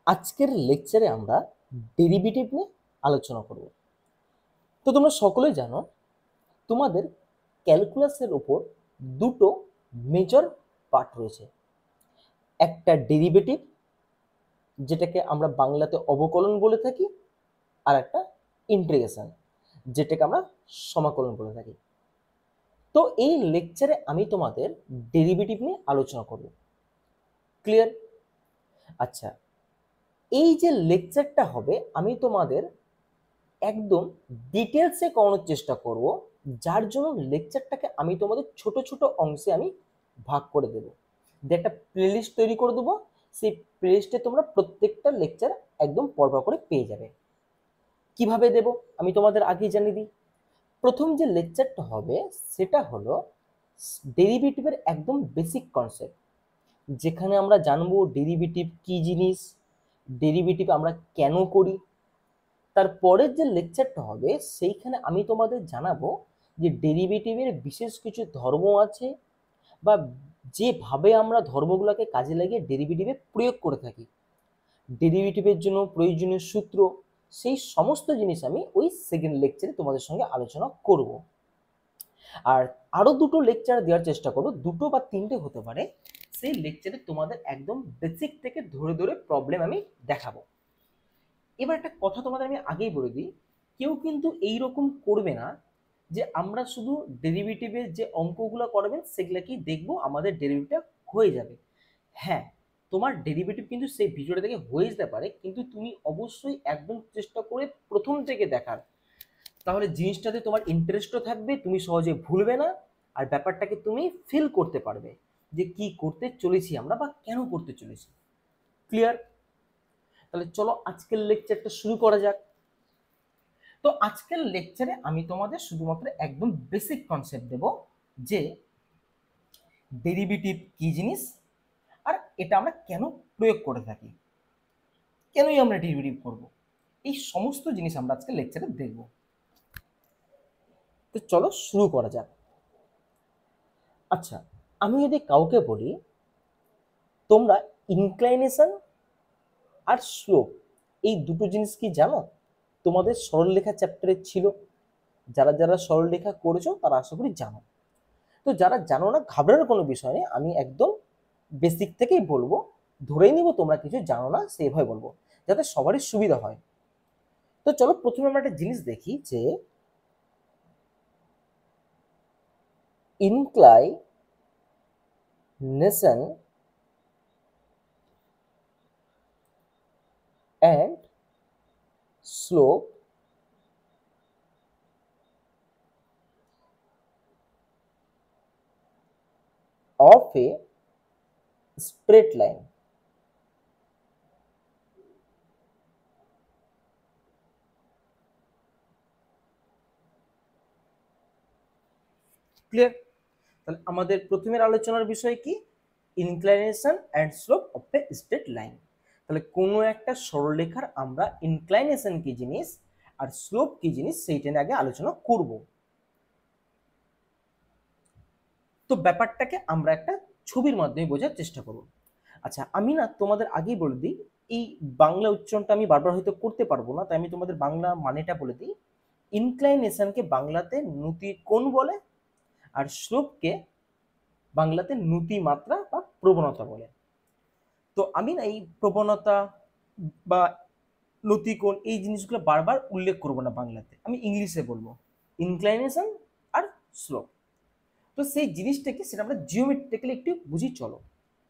আজকের লেকচারে আমরা ডেরিভেটিভ নিয়ে আলোচনা করব। তো তোমরা সকলেই জানো তোমাদের ক্যালকুলাসের উপর দুটো মেজর পার্ট রয়েছে। একটা ডেরিভেটিভ, যেটাকে আমরা বাংলাতে অবকলন বলে থাকি, আর একটা ইন্টিগ্রেশন, যেটাকে আমরা সমাকলন বলে থাকি। তো এই লেকচারে আমি তোমাদের ডেরিভেটিভ নিয়ে আলোচনা করব। ক্লিয়ার? আচ্ছা, এই যে লেকচারটা হবে আমি তোমাদের একদম ডিটেলসে করানোর চেষ্টা করব, যার জন্য লেকচারটাকে আমি তোমাদের ছোট ছোট অংশে আমি ভাগ করে দেবো, দিয়ে একটা প্লেলিস্ট তৈরি করে দেবো। সেই প্লেলিস্টে তোমরা প্রত্যেকটা লেকচার একদম পরপর করে পেয়ে যাবে। কিভাবে দেব আমি তোমাদের আগেই জানিয়ে দিই। প্রথম যে লেকচারটা হবে সেটা হলো ডেরিভেটিভের একদম বেসিক কনসেপ্ট, যেখানে আমরা জানবো ডেরিভেটিভ কি জিনিস, ডেরিভেটিভ আমরা কেন করি। তারপরের যে লেকচারটা হবে সেইখানে আমি তোমাদের জানাবো যে ডেরিভেটিভের বিশেষ কিছু ধর্ম আছে, বা যেভাবে আমরা ধর্মগুলোকে কাজে লাগিয়ে ডেরিভেটিভে প্রয়োগ করে থাকি, ডেরিভেটিভের জন্য প্রয়োজনীয় সূত্র, সেই সমস্ত জিনিস আমি ওই সেকেন্ড লেকচারে তোমাদের সঙ্গে আলোচনা করব। আর আরো দুটো লেকচার দেওয়ার চেষ্টা করবো, দুটো বা তিনটে হতে পারে। সেই লেকচারে তোমাদের একদম বেসিক থেকে ধরে ধরে প্রবলেম আমি দেখাবো। এবার একটা কথা তোমাদের আমি আগেই বলে দিই, কেউ কিন্তু এইরকম করবে না যে আমরা শুধু ডেরিভেটিভের যে অঙ্কগুলো করবেন সেগুলাকেই দেখবো, আমাদের ডেরিভেটিভ হয়ে যাবে। হ্যাঁ, তোমার ডেরিভেটিভ কিন্তু সেই ভিডিওটা থেকে হয়ে যেতে পারে, কিন্তু তুমি অবশ্যই একদম চেষ্টা করে প্রথম থেকে দেখার, তাহলে জিনিসটাতে তোমার ইন্টারেস্টও থাকবে, তুমি সহজে ভুলবে না, আর ব্যাপারটাকে তুমি ফিল করতে পারবে যে কি করতে চলেছি আমরা বা কেন করতে চলেছি। ক্লিয়ার? তাহলে চলো আজকের লেকচারটা শুরু করা যাক। তো আজকের লেকচারে আমি তোমাদের শুধুমাত্র একদম বেসিক কনসেপ্ট দেব, যে ডেরিভেটিভ কি জিনিস, আর এটা আমরা কেন প্রয়োগ করে থাকি, কেনই আমরা ডেরিভেটিভ করব, এই সমস্ত জিনিস আমরা আজকে লেকচারে দেখব। তো চলো শুরু করা যাক। আচ্ছা, আমি যদি কাউকে বলি তোমরা ইনক্লাইনেশন আর স্লোপ এই দুটো জিনিস কি জানো? তোমাদের সরলরেখা চ্যাপ্টারে ছিল, যারা যারা সরলরেখা করেছো তারা আশা করি জানো। তো যারা জানো না, ঘাবড়ানোর কোনো বিষয় নেই, আমি একদম বেসিক থেকেই বলবো, ধরেই নিব তোমরা কিছু জানো না, সেইভাবে বলবো যাতে সবারই সুবিধা হয়। তো চলো প্রথমে আমরা একটা জিনিস দেখি, যে inclination and slope of A straight line. Clear? তাহলে আমাদের প্রথমের আলোচনার বিষয় কি? Inclination and slope of A straight line. তাহলে কোনো একটা সরলরেখার আমরা ইনক্লাইনেশন কি জিনিস আর স্লোপ কি জিনিস সেইটা নিয়ে আগে আলোচনা করব। তো ব্যাপারটাকে আমরা একটা ছবির মাধ্যমে বোঝার চেষ্টা করব। আচ্ছা, আমি না তোমাদের আগেই বলে দিই, এই বাংলা উচ্চারণটা আমি বারবার হয়তো করতে পারবো না, তাই আমি তোমাদের বাংলা মানেটা বলে দিই। ইনক্লাইনেশনকে বাংলাতে নতি কোণ বলে, আর স্লোপকে বাংলাতে নতি মাত্রা বা প্রবণতা বলে। তো আমি না এই প্রবণতা বা নতিকোণ এই জিনিসগুলো বারবার উল্লেখ করব না বাংলাতে, আমি ইংলিশে বলবো ইনক্লাইনেশন আর স্লোপ। তো সেই জিনিসটাকে সেটা আমরা জিওমেট্রিক্যালি একটু বুঝি চলো।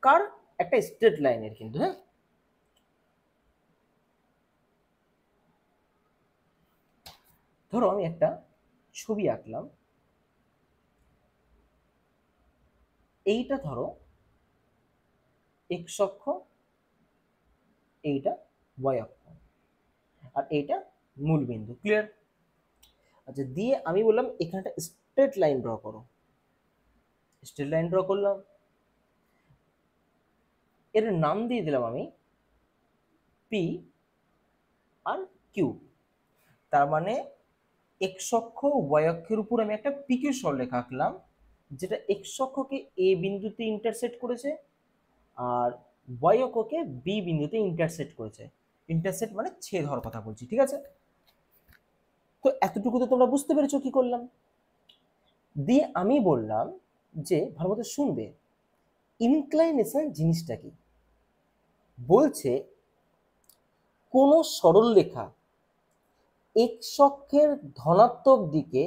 কার? একটা স্ট্রেট লাইনের কিন্তু, হ্যাঁ। ধরো আমি একটা ছবি আঁকলাম, এইটা ধরো এক্স অক্ষ, এইটা ওয়াই অক্ষ, আর এইটা মূল বিন্দু। ক্লিয়ার? আচ্ছা, দিয়ে আমি বললাম এখানে একটা স্ট্রেট লাইন ড্র করো। স্ট্রেট লাইন ড্র করলাম, এর নাম দিয়ে দিলাম আমি পি আর কিউ। তার মানে এক্স অক্ষ ওয়াই অক্ষের উপর আমি একটা পিকিউ সরলরেখা আঁকলাম, যেটা এক্স অক্ষকে এ বিন্দুতে ইন্টারসেক্ট করেছে, আর ওয়াই অক্ষকে বি বিন্দুতে ইন্টারসেক্ট করেছে। ইন্টারসেক্ট মানে ছেদ হওয়ার কথা বলছি, ঠিক আছে? তো এতটুকু তো তোমরা বুঝতে পেরেছো কি করলাম। দিয়ে আমি বললাম যে ভালো মতো শুনবে, ইনক্লাইনেশন জিনিসটা কি। বলছে কোন সরল রেখা এক্স অক্ষের ধনাত্মক দিকে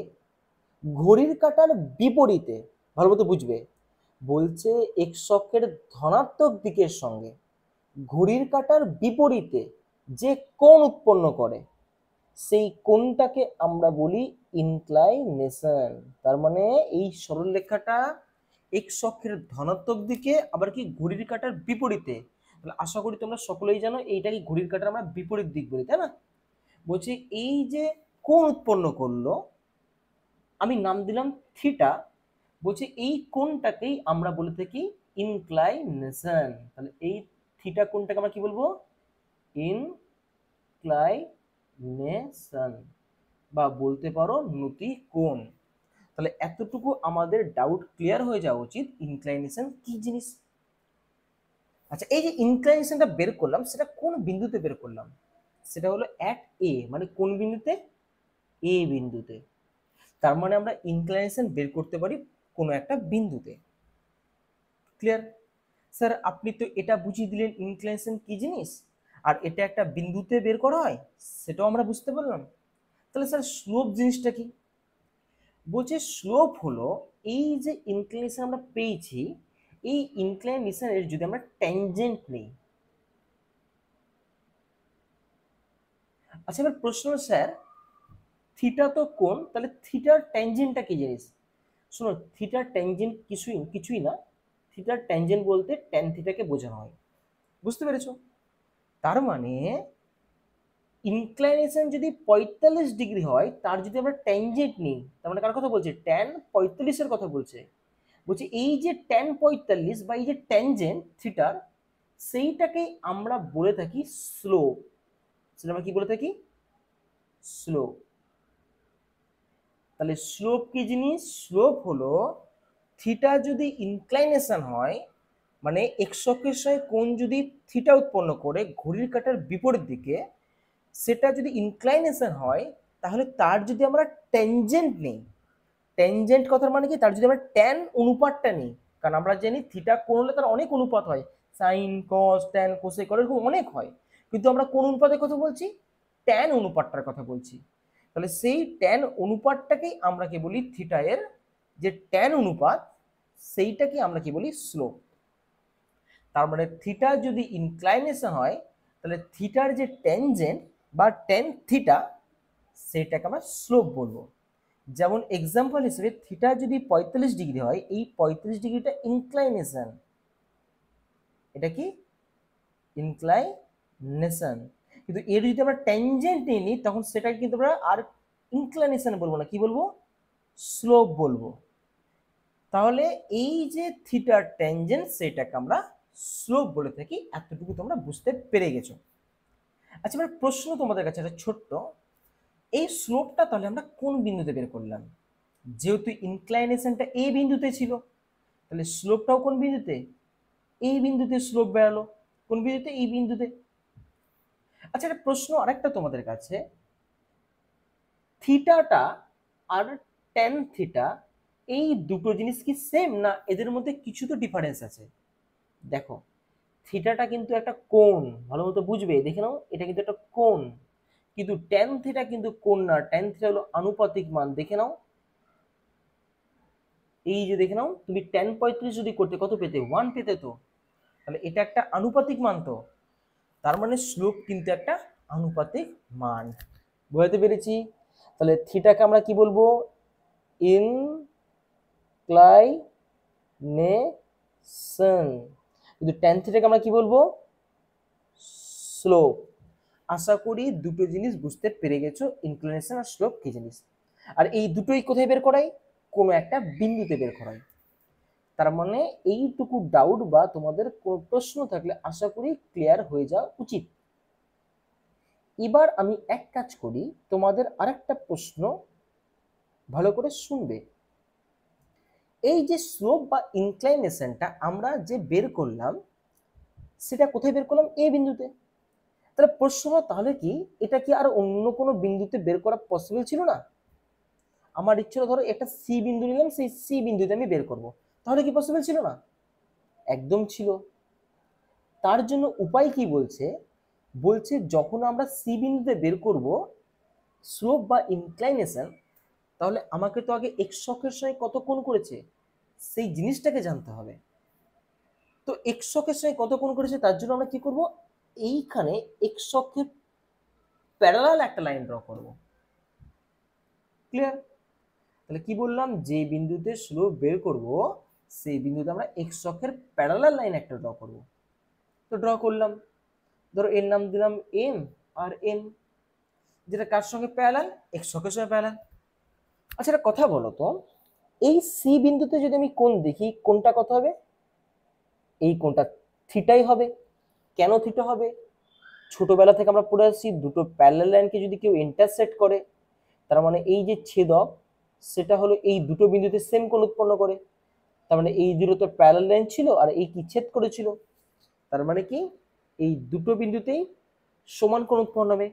ঘড়ির কাঁটার বিপরীতে, ভালো মতো বুঝবে, বলছে এক্স অক্ষের ধনাত্মক দিকের সঙ্গে ঘড়ির কাঁটার বিপরীতে যে কোণ উৎপন্ন করে সেই কোণটাকে আমরা বলি ইনক্লাইনেশন। তার মানে এই সরলরেখাটা এক্স অক্ষের ধনাত্মক দিকে আবার কি ঘড়ির কাঁটার বিপরীতে, তাহলে আশা করি তোমরা সকলেই জানো এইটাকে ঘড়ির কাঁটার আমরা বিপরীত দিক বলি, তাই না? বলছি এই যে কোণ উৎপন্ন করলো, আমি নাম দিলাম থিটা। বলছে এই কোণটাকেই আমরা বলে থাকি ইনক্লাইনেশন। তাহলে এই থিটা কোণটাকে আমরা কি বলবো? ইনক্লাইনেশন, বা বলতে পারো নতি কোণ। তাহলে এতটুকু আমাদের ডাউট ক্লিয়ার হয়ে যাওয়া উচিত ইনক্লাইনেশন কি জিনিস। আচ্ছা, এই যে ইনক্লাইনেশনটা বের করলাম সেটা কোন বিন্দুতে বের করলাম? সেটা হলো অ্যাট এ, মানে কোন বিন্দুতে? এ বিন্দুতে। তার মানে আমরা ইনক্লাইনেশন বের করতে পারি কোনো একটা বিন্দুতে। ক্লিয়ার? স্যার আপনি তো এটা বুঝিয়ে দিলেন ইনক্লাইনেশন কি জিনিস, আর এটা একটা বিন্দুতে বের করা হয়, সেটাও আমরা বুঝতে পারলাম। তাহলে স্যার স্লোপ জিনিসটা কি? বলছে স্লোপ হলো এই যে ইনক্লিনেশন আমরা পেয়েছি, এই ইনক্লিনেশনের যদি আমরা ট্যানজেন্ট নেই। আচ্ছা এবার প্রশ্ন, স্যার থিটা তো কোণ, তাহলে থিটার ট্যানজেন্টটা কি জিনিস? শোনো, থিটার ট্যানজেন্ট কিছুই না। থিটার ট্যানজেন্ট বলতে ট্যান থিটাকে বোঝানো হয়। বুঝতে পেরেছো? তার মানে ইনক্লাইনেশন যদি 45 ডিগ্রি হয়, তার যদি আমরা ট্যানজেন্ট নিই, তার মানে কার কথা বলছে? ট্যান 45 এর কথা বলছে। বলছি এই যে ট্যান 45 বা এই যে ট্যানজেন্ট থিটার, সেইটাকে আমরা বলে থাকি স্লোপ। সেটা আমরা কি বলে থাকি? স্লোপ। তাহলে স্লোপ কি জিনিস? স্লোপ হলো থিটা যদি ইনক্লাইনেশন হয়, মানে এক্স অক্ষের সঙ্গে কোণ যদি থিটা উৎপন্ন করে ঘড়ির কাঁটার বিপরীত দিকে, সেটা যদি ইনক্লাইনেশন হয়, তাহলে তার যদি আমরা ট্যানজেন্ট নেই, ট্যানজেন্ট কথার মানে কি? তার যদি আমরা ট্যান অনুপাতটা নিই, কারণ আমরা জানি থিটা কোণ হলে তার অনেক অনুপাত হয়, সাইন কস ট্যান কোসেক এরকম অনেক হয়, কিন্তু আমরা কোন অনুপাতের কথা বলছি? ট্যান অনুপাতটার কথা বলছি। তাহলে সেই ট্যান অনুপাতটাকেই আমরা কি বলি? থিটা এর যে ট্যান অনুপাত, সেইটাকে আমরা কি বলি? স্লোপ। তার মানে থিটা যদি ইনক্লাইনেশন হয়, তাহলে থিটার যে ট্যানজেন্ট বা ট্যান থিটা, সেটাকে আমরা স্লোপ বলবো। যেমন এক্সাম্পল হিসেবে থিটা যদি 45 ডিগ্রি হয়, এই 45 ডিগ্রিটা ইনক্লাইনেশন। এটা কি? ইনক্লাইনেশন। কিন্তু এর যদি আমরা ট্যানজেন্ট নিয়ে নিই, তখন সেটাকে কিন্তু আমরা আর ইনক্লাইনেশন বলবো না, কি বলবো? স্লোপ বলবো। তাহলে এই যে থিটার ট্যানজেন্ট, সেটাকে আমরা স্লোপ বলে থাকি। এতটুকু তোমরা বুঝতে পেরে গেছো। আচ্ছা এবার প্রশ্ন তোমাদের কাছে একটা ছোট্ট, এই স্লোপটা তাহলে আমরা কোন বিন্দুতে বের করলাম? যেহেতু ইনক্লাইনেশনটা এ বিন্দুতে ছিল, তাহলে স্লোপটাও কোন বিন্দুতে? এই বিন্দুতে স্লোপ বেরালো। কোন বিন্দুতে? এই বিন্দুতে। আচ্ছা একটা প্রশ্ন আরেকটা তোমাদের কাছে, থিটাটা আর ট্যান থিটা, এই দুটো জিনিস কি সেম, না এদের মধ্যে কিছু তো ডিফারেন্স আছে? দেখো থিটাটা কিন্তু একটা কোণ, ভালো মতো বুঝবে, দেখে নাও এটা কিন্তু একটা কোণ, কিন্তু ট্যান থিটা কিন্তু কোণ না, ট্যান থিটা হলো আনুপাতিক মান। দেখে নাও, এই যে দেখে নাও, তুমি ট্যান 35 যদি করতে কত পেতে? 1 পেতে তো। তাহলে এটা একটা আনুপাতিক মান তো, তার মানে স্লোপ কিন্তু একটা আনুপাতিক মান। বুঝতে পেরেছি? তাহলে থিটাকে আমরা কি বলবো? ইনক্লাইনেশন। কিন্তু ট্যান থিটাকে আমরা কি বলবো? স্লোপ। আশা করি দুটো জিনিস বুঝতে পেরে গেছো, ইনক্লিনেশন আর স্লোপ কি জিনিস। আর এই দুটোই কোথায় বের করাই? কোনো একটা বিন্দুতে বের করাই। তার মানে এইটুকু ডাউট বা তোমাদের কোনো প্রশ্ন থাকলে আশা করি ক্লিয়ার হয়ে যাওয়া উচিত। এবার আমি এক কাজ করি, তোমাদের আরেকটা প্রশ্ন ভালো করে শুনবে। এই যে স্লোপ বা ইনক্লাইনেশনটা আমরা যে বের করলাম, সেটা কোথায় বের করলাম? এ বিন্দুতে। তাহলে প্রশ্ন হলো, তাহলে কি এটা কি আর অন্য কোনো বিন্দুতে বের করা পসিবল ছিল না? আমার ইচ্ছে হলো ধরো একটা সি বিন্দু নিলাম, সেই সি বিন্দুতে আমি বের করব, তাহলে কি পসিবল ছিল না? একদম ছিল। তার জন্য উপায় কি বলছে? বলছে যখন আমরা সি বিন্দুতে বের করব স্লোপ বা ইনক্লাইনেশন, তাহলে আমাকে তো আগে এক্স অক্ষের সঙ্গে কত কোণ করেছে সেই জিনিসটাকে জানতে হবে। তো এক্স অক্ষের সঙ্গে কত কোণ করেছে তার জন্য আমরা কি করব? এইখানে এক্স অক্ষের প্যারালাল একটা লাইন ড্র করব। ক্লিয়ার? তাহলে কি বললাম? যে বিন্দুতে স্লোপ বের করব সেই বিন্দুতে আমরা এক্স অক্ষের প্যারালাল লাইন একটা ড্র করব। তো ড্র করলাম, ধরো এর নাম দিলাম এম আর এন, যেটা কার সঙ্গে প্যারালাল? এক্স অক্ষের সঙ্গে প্যারালাল। আচ্ছা একটা কথা বলো তো, এই সি বিন্দুতে যদি আমি কোণ দেখি, কোণটা কত হবে? এই কোণটা থিটাই হবে। কেন থিটা হবে? ছোটবেলা থেকে আমরা পড়ে আসছি, দুটো প্যারালাল লাইনকে যদি কেউ ইন্টারসেক্ট করে, তার মানে এই যে ছেদক সেটা হলো এই দুটো বিন্দুতে সেম কোণ উৎপন্ন করে। তার মানে এই দুটো তো প্যারালাল লাইন ছিল, আর এই কি ছেদ করেছিল, তার মানে কি এই দুটো বিন্দুতেই সমান কোণ উৎপন্ন হবে,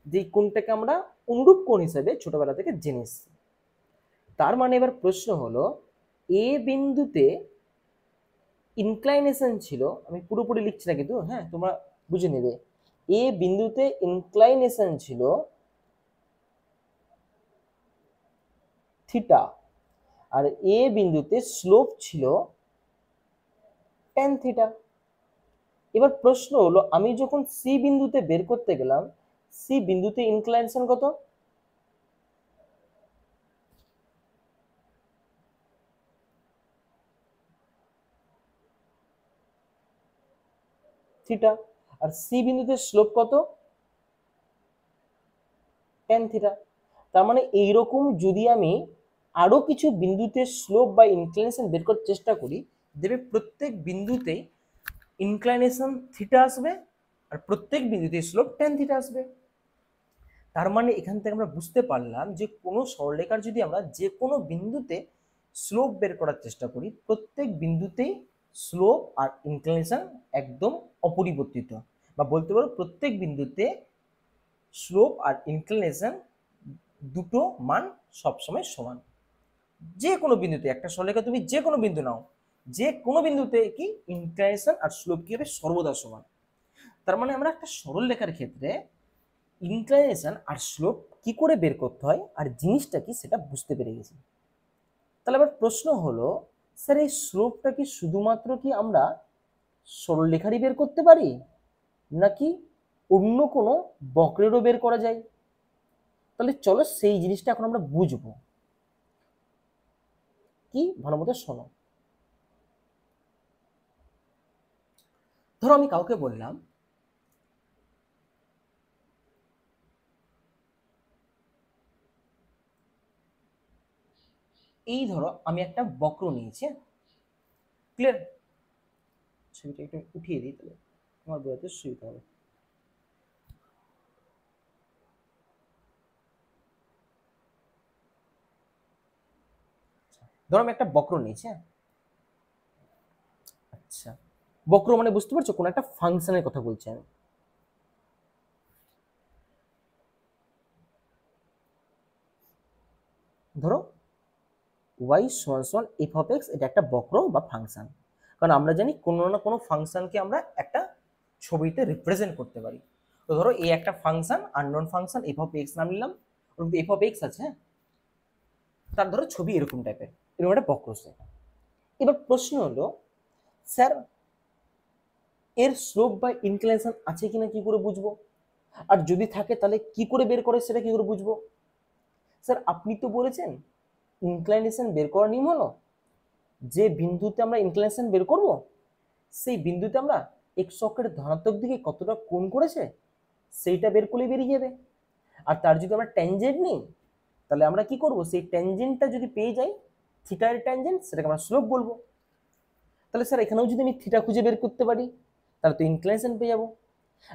যে কোণটাকে আমরা অনুরূপ কোণ হিসেবে ছোটবেলা থেকে জেনে এসেছি। তার মানে এবার প্রশ্ন হলো, এ বিন্দুতে ইনক্লাইনেশন ছিল, আমি পুরোপুরি লিখছি না কিন্তু, হ্যাঁ তোমরা বুঝে নেবে, এ বিন্দুতে ইনক্লাইনেশন ছিল থিটা, আর এ বিন্দুতে স্লোপ ছিল ট্যান থিটা। এবার প্রশ্ন হলো, আমি যখন সি বিন্দুতে বের করতে গেলাম, সি বিন্দুতে ইনক্লাইনেশন কত? থিটা। আর সি বিন্দুতে স্লোপ কত? Tan theta. তার মানে এইরকম যদি আমি আরো কিছু বিন্দুতে স্লোপ বা ইনক্লাইনেশন বের করার চেষ্টা করি, দেবে প্রত্যেক বিন্দুতেই ইনক্লাইনেশন থিটা আসবে, আর প্রত্যেক বিন্দুতে স্লোপ ট্যান থিটা আসবে। তার মানে এখান থেকে আমরা বুঝতে পারলাম যে কোনো সরলরেখার যদি আমরা যে কোনো বিন্দুতে স্লোপ বের করার চেষ্টা করি, প্রত্যেক বিন্দুতেই স্লোপ আর ইনক্লিনেশন একদম অপরিবর্তিত, বা বলতে পারো প্রত্যেক বিন্দুতে স্লোপ আর ইনক্লিনেশন দুটো মান সবসময় সমান। যে কোনো বিন্দুতে, একটা সরলরেখা তুমি যে কোনো বিন্দু নাও, যে কোনো বিন্দুতে কি ইনক্লিনেশন আর স্লোপ কি হবে? সর্বদা সমান। তার মানে আমরা একটা সরলরেখার ক্ষেত্রে ইনক্লাইনেশন আর স্লোপ কি করে বের করতে হয় আর জিনিসটা কি সেটা বুঝতে পেরে গেছি। তাহলে আবার প্রশ্ন হলো, স্যার এই স্লোপটা কি শুধুমাত্র কি আমরা সরলরেখারই বের করতে পারি, নাকি অন্য কোনো বক্রেরও বের করা যায়? তাহলে চলো সেই জিনিসটা এখন আমরা বুঝবো। কি, ভালো মতো শোনো। ধরো আমি কাউকে বললাম এই ধরো আমি একটা বক্র নিয়েছি, ক্লিয়ার? ছবিটা একটু উঠিয়ে দিই, তাহলে আমার বোঝাতে সুবিধা হবে। ধরো আমি একটা বক্র নিয়েছি, হ্যাঁ? আচ্ছা, বক্র মানে বুঝতে পারছো কোন একটা ফাংশনের কথা বলছি আমি। ধরো y সমান সমান এফ অফ এক্স, এটা একটা বক্র বা ফাংশন। কারণ আমরা জানি কোনো না কোনো ফাংশনকে আমরা একটা ছবিতে রিপ্রেজেন্ট করতে পারি। তো ধরো এই একটা function, unknown function F of x নাম নিলাম, ওর মধ্যে এফ অফ এক্স আছে, হ্যাঁ? তার ধরো ছবি এরকম টাইপের, এরকম একটা বক্র সেট। এবার প্রশ্ন হলো, স্যার এর স্লোপ বা ইনক্লিনেশন আছে কিনা কি করে বুঝবো? আর যদি থাকে তাহলে কি করে বের করে সেটা কি করে বুঝবো? স্যার আপনি তো বলেছেন ইনক্লিনেশন বের করার নিয়ম হলো, যে বিন্দুতে আমরা ইনক্লিনেশন বের করব সেই বিন্দুতে আমরা এক্স অক্ষের ধনাত্মক দিকে কতটা কোণ করেছে সেইটা বের করলে বেরিয়ে যাবে। আর তার যদি আমরা ট্যানজেন্ট নিই, তাহলে আমরা কি করব? সেই ট্যানজেন্টটা যদি পেয়ে যাই, থিটার ট্যানজেন্ট, সেটাকে আমরা স্লোপ বলবো। তাহলে স্যার এখানেও যদি আমি থিটা খুঁজে বের করতে পারি, তাহলে তো ইনক্লিনেশন পেয়ে যাবো।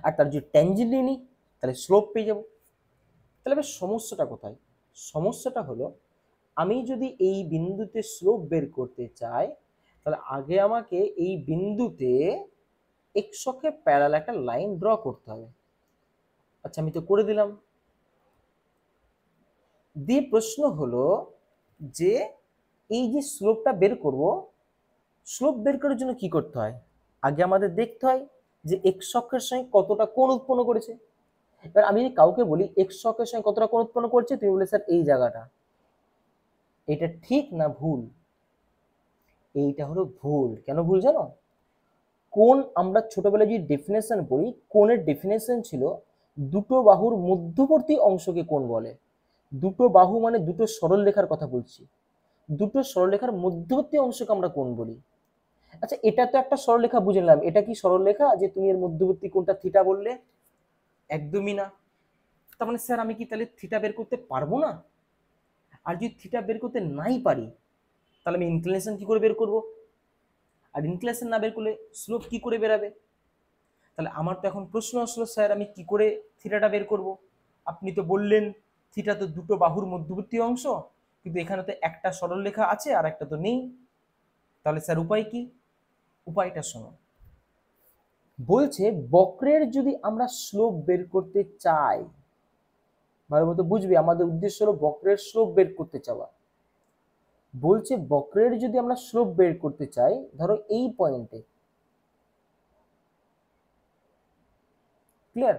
আর তার যদি ট্যানজেন্ট নিই তাহলে স্লোপ পেয়ে যাবো। তাহলে এবার সমস্যাটা কোথায়? সমস্যাটা হলো, আমি যদি এই বিন্দুতে স্লোপ বের করতে চাই, তাহলে আগে আমাকে এই বিন্দুতে এক্স অক্ষে প্যারালাল একটা লাইন ড্র করতে হবে। আচ্ছা আমি তো করে দিলাম। দিয়ে প্রশ্ন হলো যে এই যে স্লোপটা বের করব, স্লোপ বের করার জন্য কি করতে হয়? আগে আমাদের দেখতে হয় যে এক্স অক্ষের সঙ্গে কতটা কোণ উৎপন্ন করেছে। এবার আমি যদি কাউকে বলি এক্স অক্ষের সঙ্গে কতটা কোণ উৎপন্ন করছে, তুমি বলে স্যার এই জায়গাটা। এটা ঠিক না ভুল? এইটা হলো ভুল। কেন ভুল জানো? কোণ আমরা ছোটবেলায় যে ডেফিনেশন পড়ি, কোণের ডেফিনেশন ছিল দুটো বাহুর মধ্যবর্তী অংশকে কোণ বলে। দুটো বাহু মানে দুটো সরল রেখার কথা বলছি, দুটো সরলরেখার মধ্যবর্তী অংশকে আমরা কোণ বলি। আচ্ছা এটা তো একটা সরলরেখা বুঝে নিলাম, এটা কি সরলরেখা যে তুমি এর মধ্যবর্তী কোণটা থিটা বললে? একদমই না। তার মানে স্যার আমি কি তাহলে থিটা বের করতে পারবো না? আর যদি থিটা বের করতে নাই পারি, তাহলে আমি ইনক্লিনেশন কি করে বের করব? আর ইনক্লিনেশন না বের করলে স্লোপ কি করে বেরাবে? তাহলে আমার তো এখন প্রশ্ন আসলো, স্যার আমি কি করে থিটাটা বের করব? আপনি তো বললেন থিটা তো দুটো বাহুর মধ্যবর্তী অংশ, কিন্তু এখানে তো একটা সরলরেখা আছে আর একটা তো নেই। তাহলে স্যার উপায় কি? উপায়টা শোনো। বলছে বক্রের যদি আমরা স্লোপ বের করতে চাই, ভালো মতো বুঝবি, আমাদের উদ্দেশ্য হলো বক্রের স্লোপ বের করতে চাওয়া। বলছে বক্রের যদি আমরা স্লোপ বের করতে চাই, ধরো এই পয়েন্টে, ক্লিয়ার?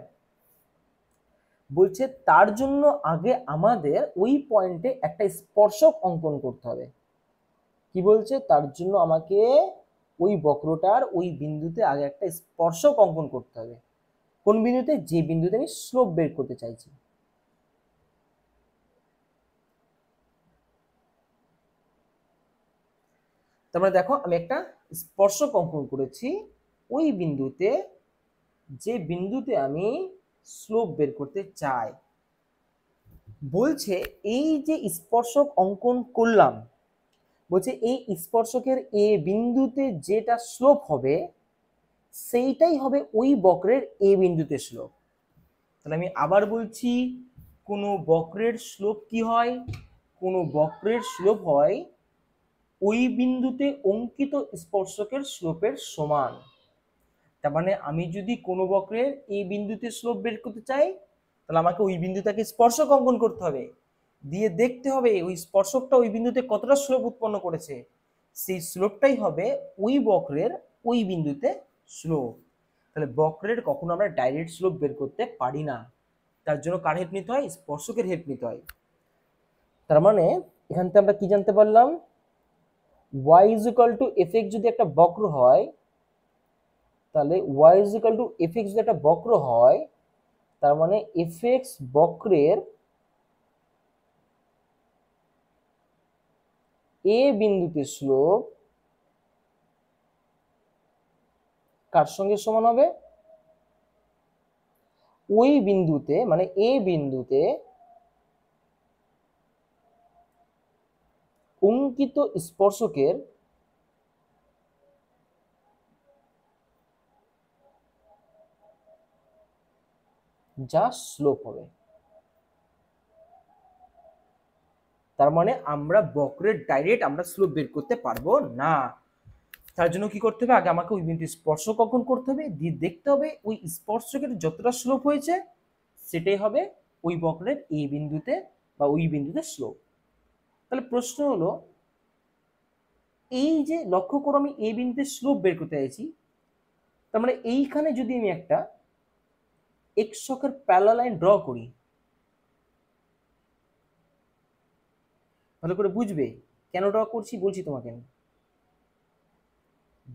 বলছে তার জন্য আগে আমাদের ওই পয়েন্টে একটা স্পর্শক অঙ্কন করতে হবে। কি বলছে? তার জন্য আমাকে ওই বক্রটার ওই বিন্দুতে আগে একটা স্পর্শক অঙ্কন করতে হবে। কোন বিন্দুতে? যে বিন্দুতে আমি স্লোপ বের করতে চাইছি। তারপরে দেখো আমি একটা স্পর্শক অঙ্কন করেছি ওই বিন্দুতে, যে বিন্দুতে আমি স্লোপ বের করতে চাই। বলছে এই যে স্পর্শক অঙ্কন করলাম, বলছে এই স্পর্শকের এ বিন্দুতে যেটা স্লোপ হবে সেইটাই হবে ওই বক্রের এ বিন্দুতে স্লোপ। তাহলে আমি আবার বলছি, কোনো বক্রের স্লোপ কি হয়? কোনো বক্রের স্লোপ হয় ওই বিন্দুতে অঙ্কিত স্পর্শকের স্লোপের সমান। তার মানে আমি যদি কোনো বক্রের এই বিন্দুতে স্লোপ বের করতে চাই, তাহলে আমাকে ওই বিন্দুটাকে স্পর্শক অঙ্কন করতে হবে, দিয়ে দেখতে হবে ওই স্পর্শকটা ওই বিন্দুতে কতটা স্লোপ উৎপন্ন করেছে। সেই স্লোপটাই হবে ওই বক্রের ওই বিন্দুতে স্লোপ। তাহলে বক্রের কখনো আমরা ডাইরেক্ট স্লোপ বের করতে পারি না, তার জন্য কার হেল্প নিতে হয়? স্পর্শকের হেল্প নিতে হয়। তার মানে এখান থেকে আমরা কি জানতে পারলাম? y is equal to fx যদি একটা বক্র হয়, তাহলে y is equal to fx যদি একটা বক্র হয়, তার মানে fx বক্রের a বিন্দুতে স্লোপ কার সঙ্গে সমান হবে? ওই বিন্দুতে মানে a বিন্দুতে অঙ্কিত স্পর্শকের যা স্লোপ হবে। তার মানে আমরা বক্রের ডাইরেক্ট আমরা স্লোপ বের করতে পারবো না। তার জন্য কি করতে হবে? আগে আমাকে ওই বিন্দুতে স্পর্শক অঙ্কন করতে হবে, দিয়ে দেখতে হবে ওই স্পর্শকের যতটা স্লোপ হয়েছে সেটাই হবে ওই বক্রের এ বিন্দুতে বা ওই বিন্দুতে স্লোপ। তাহলে প্রশ্ন হলো, এই যে লক্ষ্য করো আমি এ বিন্দুতে স্লোপ বের করতে চাইছি, তার মানে এইখানে যদি আমি একটা এক্স অক্ষের প্যারালাল লাইন ড্র করি, ভালো করে বুঝবে কেন ড্র করছি, বলছি তোমাকে।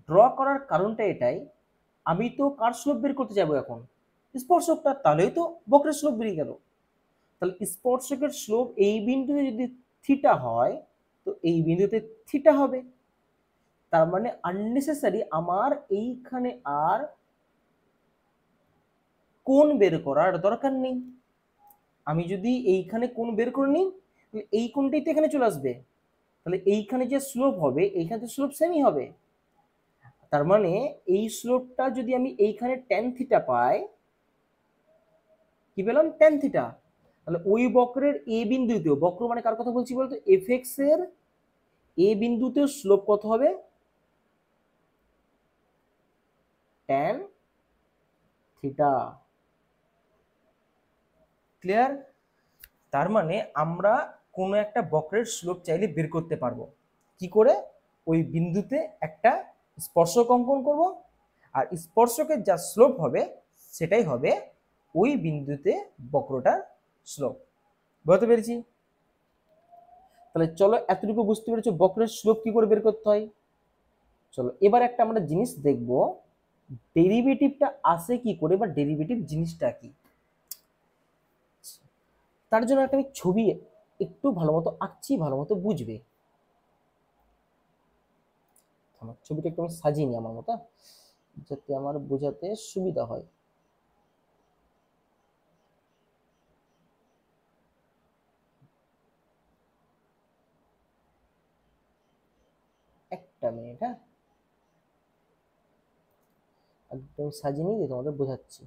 ড্র করার কারণটা এটাই, আমি তো কার স্লোপ বের করতে যাবো এখন? স্পর্শকটা, তাহলেই তো বক্রের স্লোপ বেরিয়ে গেল। তাহলে স্পর্শকের স্লোপ এই বিন্দুতে যদি থিটা হয়, তো এই বিন্দুতে থিটা হবে। তার মানে আননেসেসারি আমার এইখানে আর কোণ বের করার দরকার নেই। আমি যদি এইখানে কোণ বের করে নিই, তাহলে এই কোণটাই তো এখানে চলে আসবে। তাহলে এইখানে যে স্লোপ হবে এইখানে তো স্লোপ সেমই হবে। তার মানে এই স্লোপটা যদি আমি এইখানে ট্যান থিটা পাই, কি পেলাম? Tan theta. তাহলে ওই বক্রের এ বিন্দুতেও, বক্র মানে কার কথা বলছি বলতো? এফএক্স এর এ বিন্দুতেও স্লোপ কত হবে? Tan theta. ক্লিয়ার? তার মানে আমরা কোনো একটা বক্রের স্লোপ চাইলে বের করতে পারবো কি করে? ওই বিন্দুতে একটা স্পর্শক অঙ্কন করব, আর স্পর্শকের যা স্লোপ হবে সেটাই হবে ওই বিন্দুতে বক্রটার স্লোপ। বুঝতে পেরেছি? তাহলে চলো এতটুকু বুঝতে পেরেছো বক্রের স্লোপ কি করে বের করতে হয়। চলো এবার একটা আমরা জিনিস দেখব, ডেরিভেটিভটা আসে কি করে বা ডেরিভেটিভ জিনিসটা কি। তার জন্য একটা আমি ছবি একটু ভালো মতো আঁকছি, ভালো মতো বুঝবে। আমার ছবিটা একটু আমি সাজিয়ে নিই আমার মতো, যাতে আমার বোঝাতে সুবিধা হয়। একটা মিনিট, হ্যাঁ, একদম সাজিয়ে নিয়ে তোমাদের বোঝাচ্ছি।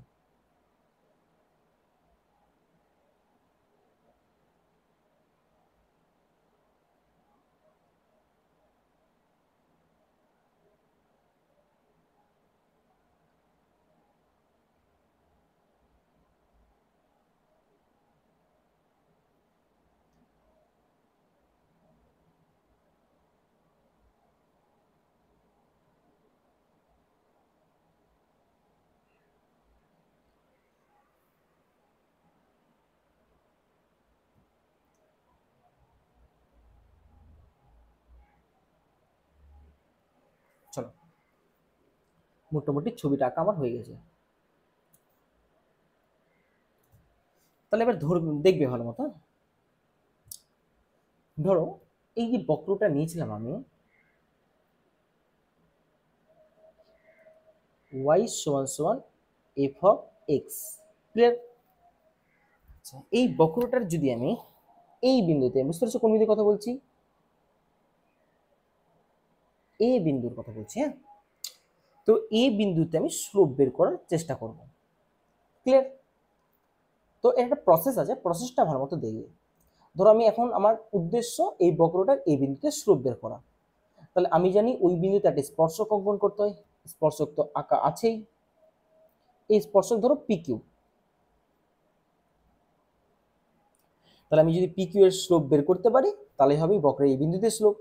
চলো মোটামুটি ছবিটা আঁকা আমার হয়ে গেছে। তাহলে এবার দেখবে ভালো মতো। ধরো এই যে বক্রটা নিয়েছিলাম আমি, y সমান সমান f অফ x। ক্লিয়ার? আচ্ছা এই বক্রটার যদি আমি এই বিন্দুতে, বুঝতে পারছো কোন বিন্দুর কথা বলছি? এ বিন্দুর কথা বলছি, হ্যাঁ। তো এই বিন্দুতে আমি স্লোপ বের করার চেষ্টা করব। ক্লিয়ার? তো এর একটা প্রসেস আছে, প্রসেসটা ভালো মতো দেখবে। ধরো আমি এখন আমার উদ্দেশ্য এই বক্রটার এই বিন্দুতে স্লোপ বের করা। তাহলে আমি জানি ওই বিন্দুতে একটা স্পর্শক অঙ্কন করতে হয়, স্পর্শক তো আঁকা আছেই। এই স্পর্শক ধরো পিকিউ। তাহলে আমি যদি পিকিউ এর স্লোপ বের করতে পারি তাহলে হবে বক্রের এই বিন্দুতে স্লোপ।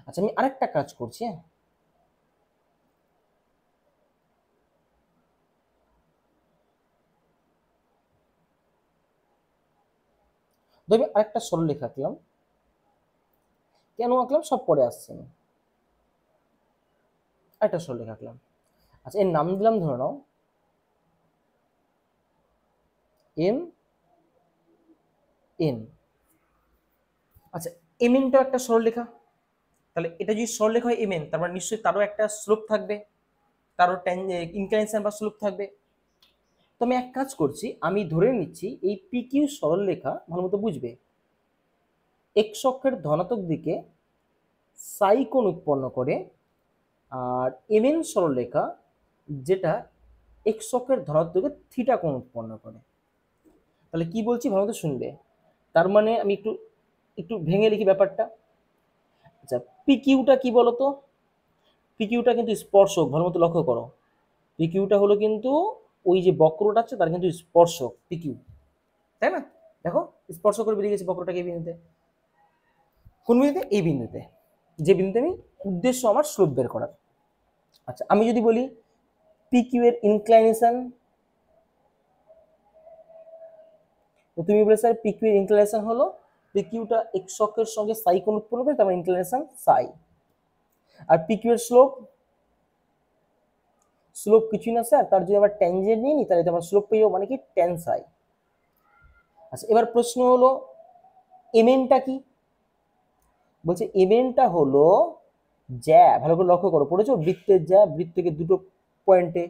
আচ্ছা আমি আরেকটা কাজ করছি, হ্যাঁ। ধরো আমি আরেকটা সরলরেখা আঁকলাম। কেন আঁকলাম সব পরে আসছে না। আরেকটা সরলরেখা আঁকলাম। আচ্ছা এর নাম দিলাম ধরে নাও এম এন। আচ্ছা এম এনটাও একটা সরলরেখা। তাহলে এটা যদি সরলরেখা হয় এম এন, তার মানে নিশ্চয়ই তারও একটা স্লোপ থাকবে, তারও ইনক্লিনেশন বা স্লোপ থাকবে। তো আমি এক কাজ করছি, আমি ধরে নিচ্ছি এই পিকিউ সরলরেখা ভালো মতো বুঝবে, এক্স অক্ষের ধনাত্মক দিকে সাই কোণ উৎপন্ন করে, আর এম এন সরলরেখা যেটা এক্স অক্ষের ধনাত্মক দিকে থিটা কোণ উৎপন্ন করে। তাহলে কি বলছি ভালো মতো শুনবে। তার মানে আমি একটু একটু ভেঙে লিখি ব্যাপারটা। আচ্ছা পিকিউটা কি বলতো? পিকিউটা কিন্তু স্পর্শক, ভালো মতো লক্ষ্য করো। পিকিউটা হলো কিন্তু ওই যে বক্রটা আছে তার কিন্তু স্পর্শক পিকিউ, তাই না? দেখো স্পর্শ করে বেরিয়ে গেছে বক্রটাকে এই বিন্দুতে। কোন বিন্দুতে? এই বিন্দুতে, যে বিন্দুতে আমি উদ্দেশ্য আমার স্লোপ বের করার। আচ্ছা আমি যদি বলি পিকিউ এর ইনক্লাইনেশন, তো তুমি বলে স্যার পিকিউ এর ইনক্লাইনেশন হলো পিকিউটা এক্স অক্ষের সঙ্গে সাই কোণ উৎপন্ন করে, তার মানে ইনক্লাইনেশন সাই। আর পিকিউ এর স্লোপ, স্লোপ কিছুই না স্যার, তার যদি আমরা ট্যানজেন্ট নিই তাহলে তো আমরা স্লোপ পেয়ে যাবো, মানে কি ট্যান সাই। আচ্ছা এবার প্রশ্ন হলো এমএনটা কি? বলছে এমএনটা হলো জ্যা, ভালো করে লক্ষ্য করো, পড়েছো বৃত্তের জ্যা, বৃত্তকে দুটো পয়েন্টে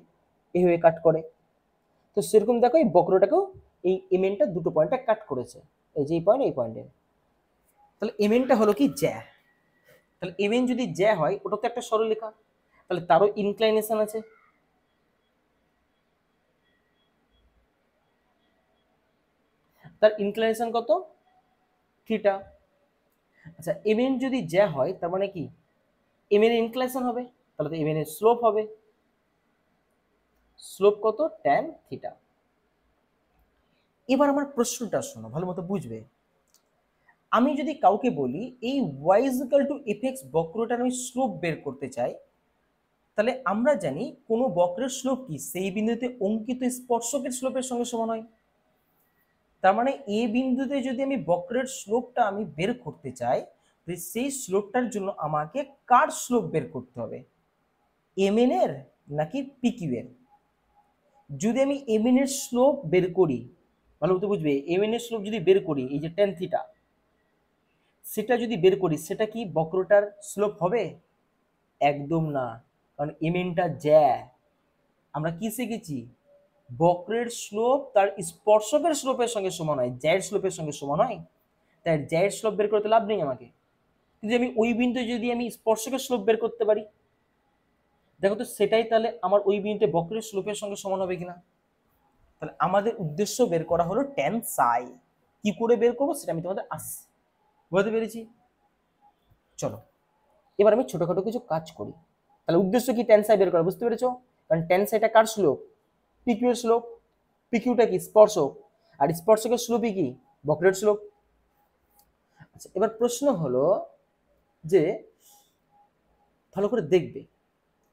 এইভাবে কাট করে। তো সেরকম দেখো এই বক্রটাকেও এই এমএনটা দুটো পয়েন্টে কাট করেছে, এই যে এই পয়েন্ট এই পয়েন্টে। তাহলে এমএনটা হলো কি জ্যা। তাহলে এমএন যদি জ্যা হয় ওটা তো একটা সরলরেখা, তাহলে তারও ইনক্লাইনেশন আছে। তার ইনক্লাইনেশন কত? থিটা। আচ্ছা এমএন যদি জ্যা হয় তার মানে কি এমএন এর ইনক্লাইনেশন হবে, তাহলে তো এমএন এর স্লোপ হবে। স্লোপ কত, ট্যান থিটা। এবার আমার প্রশ্নটা শোনো, ভালো মতো বুঝবে। আমি যদি কাউকে বলি এই y ইকুয়াল টু এফ বক্রটার আমি স্লোপ বের করতে চাই, তাহলে আমরা জানি কোন বক্রের স্লোপ কি সেই বিন্দুতে অঙ্কিত স্পর্শকের স্লোপের সঙ্গে সমান হয়। তার মানে এ বিন্দুতে যদি আমি বক্রের স্লোপটা আমি বের করতে চাই, সেই স্লোপটার জন্য আমাকে কার স্লোপ বের করতে হবে, এম এন এর নাকি পিকিউ এর? যদি আমি এম এন এর স্লোপ বের করি, ভালো মতো বুঝবে, এম এন এর স্লোপ যদি বের করি, এই যে ট্যান থিটা, সেটা যদি বের করি, সেটা কি বক্রটার স্লোপ হবে? একদম না, কারণ এম এনটা জ্যা। আমরা কি শিখেছি, বক্রের স্লোপ তার স্পর্শকের স্লোপের সঙ্গে সমান হয়, জ্যায়ের স্লোপের সঙ্গে সমান হয়। তাই জ্যায়ের স্লোপ বের করতে লাভ নেই আমাকে। কিন্তু আমি ওই বিন্দু যদি আমি স্পর্শকের স্লোপ বের করতে পারি, দেখো তো সেটাই তাহলে আমার ওই বিন্দুতে বক্রের স্লোপের সঙ্গে সমান হবে কিনা। তাহলে আমাদের উদ্দেশ্য বের করা হলো ট্যান সাই। কি করে বের করবো সেটা আমি তোমাদের আসছি, বুঝতে পেরেছি? চলো এবার আমি ছোটখাটো কিছু কাজ করি। তাহলে উদ্দেশ্য কি, ট্যান সাই বের করা, বুঝতে পেরেছো? কারণ ট্যান সাইটা কার স্লোপ, পিকিউ এর স্লোপ। পিকিউটা কি, স্পর্শক, আর স্পর্শকের স্লোপই কি, বক্রের স্লোপ। আচ্ছা এবার প্রশ্ন হলো যে, ভালো করে দেখবে,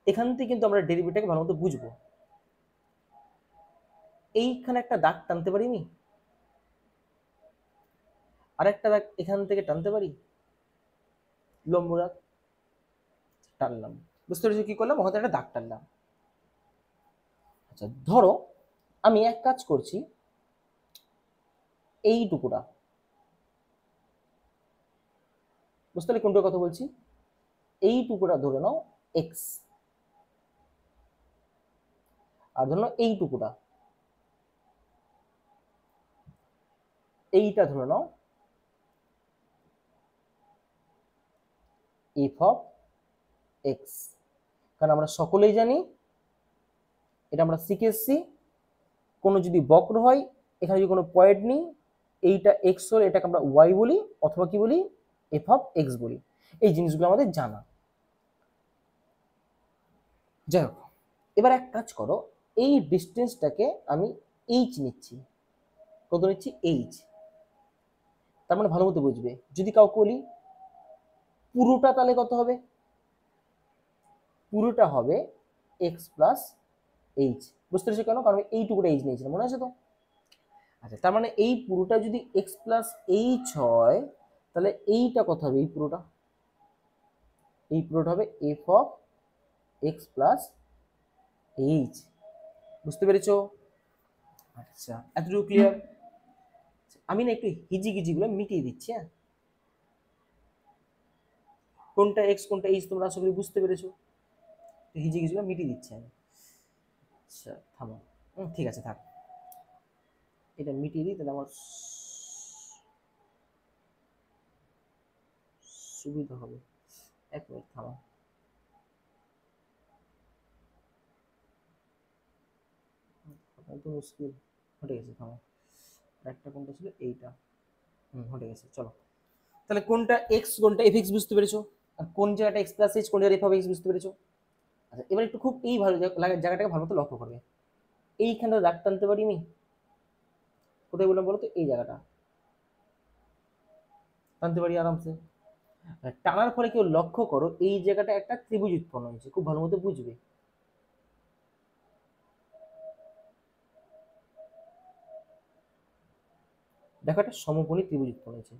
এখান থেকে কিন্তু আমরা ডেরিভেটিভটাকে ভালো মতো বুঝবো। এইখানে একটা দাগ টানতে পারি আমি, আর একটা দাগ এখান থেকে টানতে পারি, লম্ব দাগ টানলাম, বুঝতে পেরেছো কি করলাম, ওখানে একটা দাগ টানলাম। আচ্ছা ধরো আমি এক কাজ করছি, এইটুকুটা, বুঝতে পারলে কোনটার কথা বলছি, এইটুকুটা ধরে নাও এক্স, আর ধরে নাও এইটুকুটা, এইটা ধরে নাও এফ অফ এক্স। কারণ আমরা সকলেই জানি, এটা আমরা শিখে এসছি, কোনো যদি বক্র হয়, এখানে যদি কোনো পয়েন্ট নেই, এইটা এক্স হলে এটাকে আমরা ওয়াই বলি, অথবা কি বলি, এফ অফ এক্স বলি। এই জিনিসগুলো আমাদের জানা। যাই হোক, এবার এক কাজ করো, এই ডিস্টেন্সটাকে আমি এইচ নিচ্ছি। কত নিচ্ছি, এইচ। তার মানে ভালো মতো বুঝবে, যদি কাউকে বলি পুরোটা, তাহলে কত হবে, পুরোটা হবে এক্স প্লাস এইচ। বুঝতে পেরেছো কেন, কারণ এইটুকুটা এইচ নিয়েছিলাম, মনে আছে তো? আচ্ছা তার মানে এই পুরোটা যদি এক্স প্লাস এইচ হয়, তাহলে এইটা কত হবে, এই পুরোটা, এই পুরোটা হবে F of x plus H. বুঝতে পেরেছো? আচ্ছা এতটুকু ক্লিয়ার? আমি না একটু হিজিগুলো মিটিয়ে দিচ্ছি, হ্যাঁ, কোনটা এক্স কোনটা এইচ তোমরা আশা করি বুঝতে পেরেছো, হিজিগুলো মিটিয়ে দিচ্ছি আমি। আচ্ছা থামো, ঠিক আছে থাক, এটা মিটিয়ে দিই, তাহলে আমার সুবিধা হবে। এক মিনিট থামো, তো মুশকিল, হটে গেছে, থামো। একটা কোনটা ছিল, এইটা, হটে গেছে, চলো। তাহলে কোনটা এক্স কোনটা এফ এক্স বুঝতে পেরেছো, আর কোন জায়গাটা এক্স প্লাস এইচ কোন জায়গাটা এফ অফ এক্স বুঝতে পেরেছো। আচ্ছা এবার একটু খুব এই ভালো জায়গাটাকে ভালো মতো লক্ষ্য করবে, এইখানটা দাগ টানতে পারি আমি, কোথায় বললাম বলো তো, এই জায়গাটা টানতে পারি আরামসে। টানার ফলে কেউ লক্ষ্য করো, এই জায়গাটা একটা ত্রিভুজ উৎপন্ন হয়েছে, খুব ভালো মতো বুঝবে। দেখো একটা সমকোণী ত্রিভুজ উৎপন্ন হয়েছে,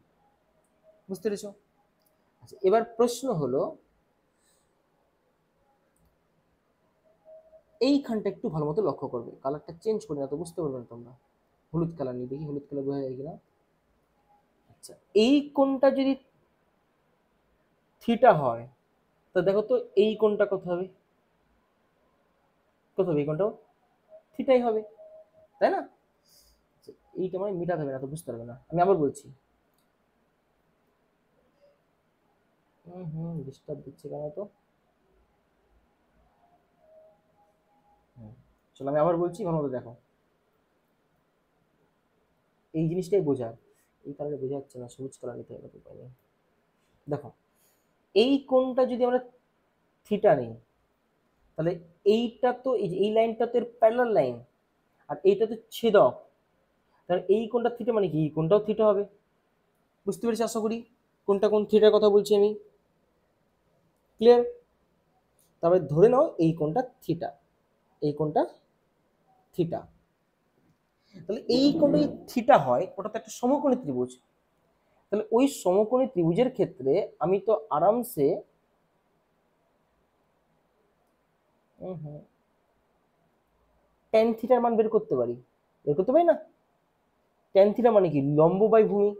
বুঝতে পেরেছো? আচ্ছা এবার প্রশ্ন হলো, এইখানটা একটু ভালো মতো লক্ষ্য করবে, কালারটা চেঞ্জ করে না তো বুঝতে পারবে না তোমরা, হলুদ কালার নিয়ে দেখি, হলুদ কালার বোঝা যায় কিনা। আচ্ছা এই কোণটা যদি থিটা হয়, তো দেখো তো এই কোণটা কত হবে, কত হবে এই কোণটাও, থিটাই হবে, তাই না? আচ্ছা, এইটা মানে মিটাতে হবে না তো বুঝতে পারবে না, আমি আবার বলছি। ডিস্টার্ব দিচ্ছে কেন তো, চলো আমি আবার বলছি, ভালো মতো দেখো, এই জিনিসটাই বোঝার, এই কালারে বোঝা যাচ্ছে না, সবুজ কালার নিতে হবে, উপায় নেই। দেখো এই কোণটা যদি আমরা থিটা নিই, তাহলে এইটা তো এই লাইনটা তো এর প্যারালাল লাইন, আর এইটা তো ছেদক, তাহলে এই কোণটা থিটা মানে কি এই কোণটাও থিটা হবে। বুঝতে পেরেছি আশা করি কোনটা কোন থিটার কথা বলছি আমি, ক্লিয়ার? তারপরে ধরে নাও এই কোণটা থিটা, এই কোণটা থিটা। তাহলে এই কোণটা যদি থিটা হয় ওটা তো একটা সমকোণী ত্রিভুজ, তাহলে ওই সমকোণী ত্রিভুজের ক্ষেত্রে আমি তো আরামসে ট্যান থিটার মান বের করতে পারি, বের করতে পারি না? ট্যান থিটা মানে কি লম্ব বাই ভূমি।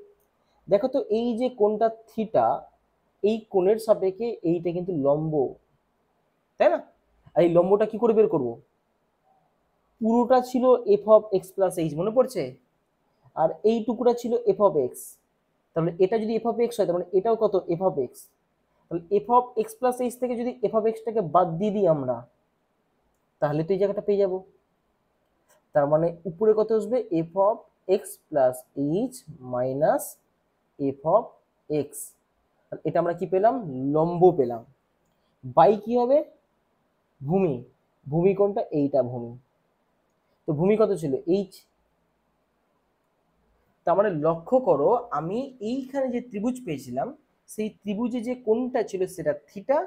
দেখো তো এই যে কোণটা থিটা, এই কোণের সাপেক্ষে এইটা কিন্তু লম্ব, তাই না? আর এই লম্বটা কি করে বের করব? পুরোটা ছিল F of x plus H, মনে পড়ছে? আর এইটুকুটা ছিল এফ অফ এক্স, তাহলে এটা যদি এফ অফ এক্স হয় তার মানে এটাও কত এফ অফ এক্স। তাহলে F of x plus H থেকে যদি এফ অফ এক্সটাকে বাদ দিয়ে দিই আমরা, তাহলে তো এই জায়গাটা পেয়ে যাব। তার মানে উপরে কত আসবে F of x plus H minus F of x, এটা আমরা কি পেলাম? লম্ব পেলাম। বাই কি হবে? ভূমি। ভূমি কোনটা? এইটা ভূমি। তো ভূমি কত ছিল? এইচ। তার মানে লক্ষ্য করো আমি এইখানে যে ত্রিভুজ পেয়েছিলাম সেই ত্রিভুজে যে কোণটা ছিল সেটা থিটা,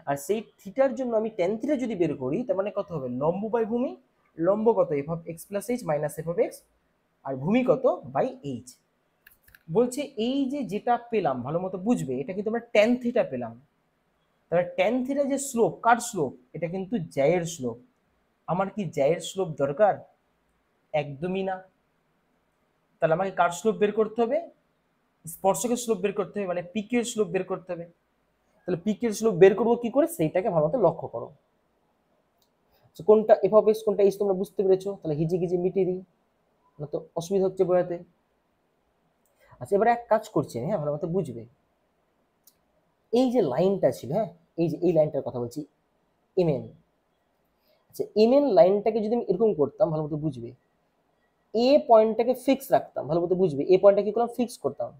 আর সেই থিটার জন্য আমি ট্যান থিটা যদি বের করি তার মানে কত হবে? লম্ব বাই ভূমি। লম্ব কত? F of x plus H minus F of x, আর ভূমি কত? By h. বলছে এই যে যেটা পেলাম ভালো মতো বুঝবে, এটা কিন্তু আমরা ট্যান থিটা পেলাম। তাহলে ট্যান থিটা যে স্লোপ, কার স্লোপ? এটা কিন্তু জ্যায়ের স্লোপ। আমার কি জ্যায়ের স্লোপ দরকার? একদমই না। তাহলে আমাকে কার স্লোপ বের করতে হবে? স্পর্শকের স্লোপ বের করতে হবে, মানে পিকের স্লোপ বের করতে হবে। তাহলে পিকের স্লোপ বের করবো কি করে সেইটাকে ভালো মতো লক্ষ্য করো। কোনটা এফ অফ এক্স কোনটা এইচ তোমরা বুঝতে পেরেছো, তাহলে হিজি গিজি মিটিয়ে দিই, না তো অসুবিধা হচ্ছে বোঝাতে। আচ্ছা এবারে এক কাজ করছি আমি, হ্যাঁ ভালো মতো বুঝবে। এই যে লাইনটা ছিল, হ্যাঁ এই যে এই লাইনটার কথা বলছি, এম এন। আচ্ছা এম এন লাইনটাকে যদি আমি এরকম করতাম ভালো মতো বুঝবে, এ পয়েন্টটাকে ফিক্স রাখতাম, ভালো মতো বুঝবে, এ পয়েন্টটা কি করলাম? ফিক্স করতাম।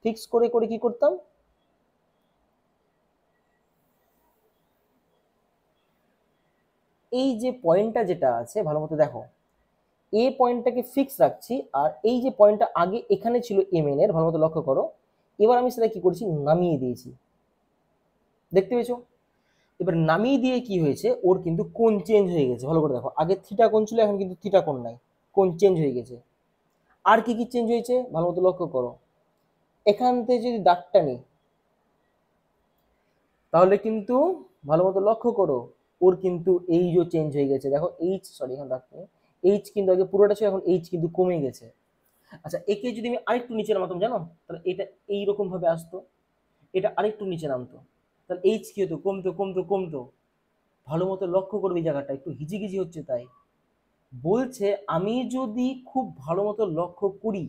ফিক্স করে করে কি করতাম? এই যে পয়েন্টটা যেটা আছে ভালো মতো দেখো, এ পয়েন্টটাকে ফিক্স রাখছি, আর এই যে পয়েন্টটা আগে এখানে ছিল এম এন এর, ভালো মতো লক্ষ্য করো, এবার আমি সেটা কি করেছি? নামিয়ে দিয়েছি। দেখতে পেয়েছো? এবার নামিয়ে দিয়ে কি হয়েছে, ওর কিন্তু কোণ চেঞ্জ হয়ে গেছে। ভালো করে দেখো, আগে থিটা কোণ ছিল, এখন কিন্তু থিটা কোণ নাই, কোণ চেঞ্জ হয়ে গেছে। আর কি কি চেঞ্জ হয়েছে ভালো মতো লক্ষ্য করো, এখান থেকে যদি দাগটা নিই তাহলে কিন্তু ভালো মতো লক্ষ্য করো ওর কিন্তু এই যে চেঞ্জ হয়ে গেছে, দেখো এইচ, সরি এখানে দাগটা নেই, এইচ কিন্তু আগে পুরোটা ছিল, এখন এইচ কিন্তু কমে গেছে। আচ্ছা একে যদি আমি আরেকটু নিচে নামাতাম জানো, তাহলে এটা এইরকম ভাবে আসতো, এটা আরেকটু নিচে নামতো, তাহলে এইচ কি হতো? কমতো কমতো কমতো। ভালো মতো লক্ষ্য করবে এই জায়গাটা একটু হিজিগিজি হচ্ছে। তাই বলছে আমি যদি খুব ভালো মতো লক্ষ্য করি,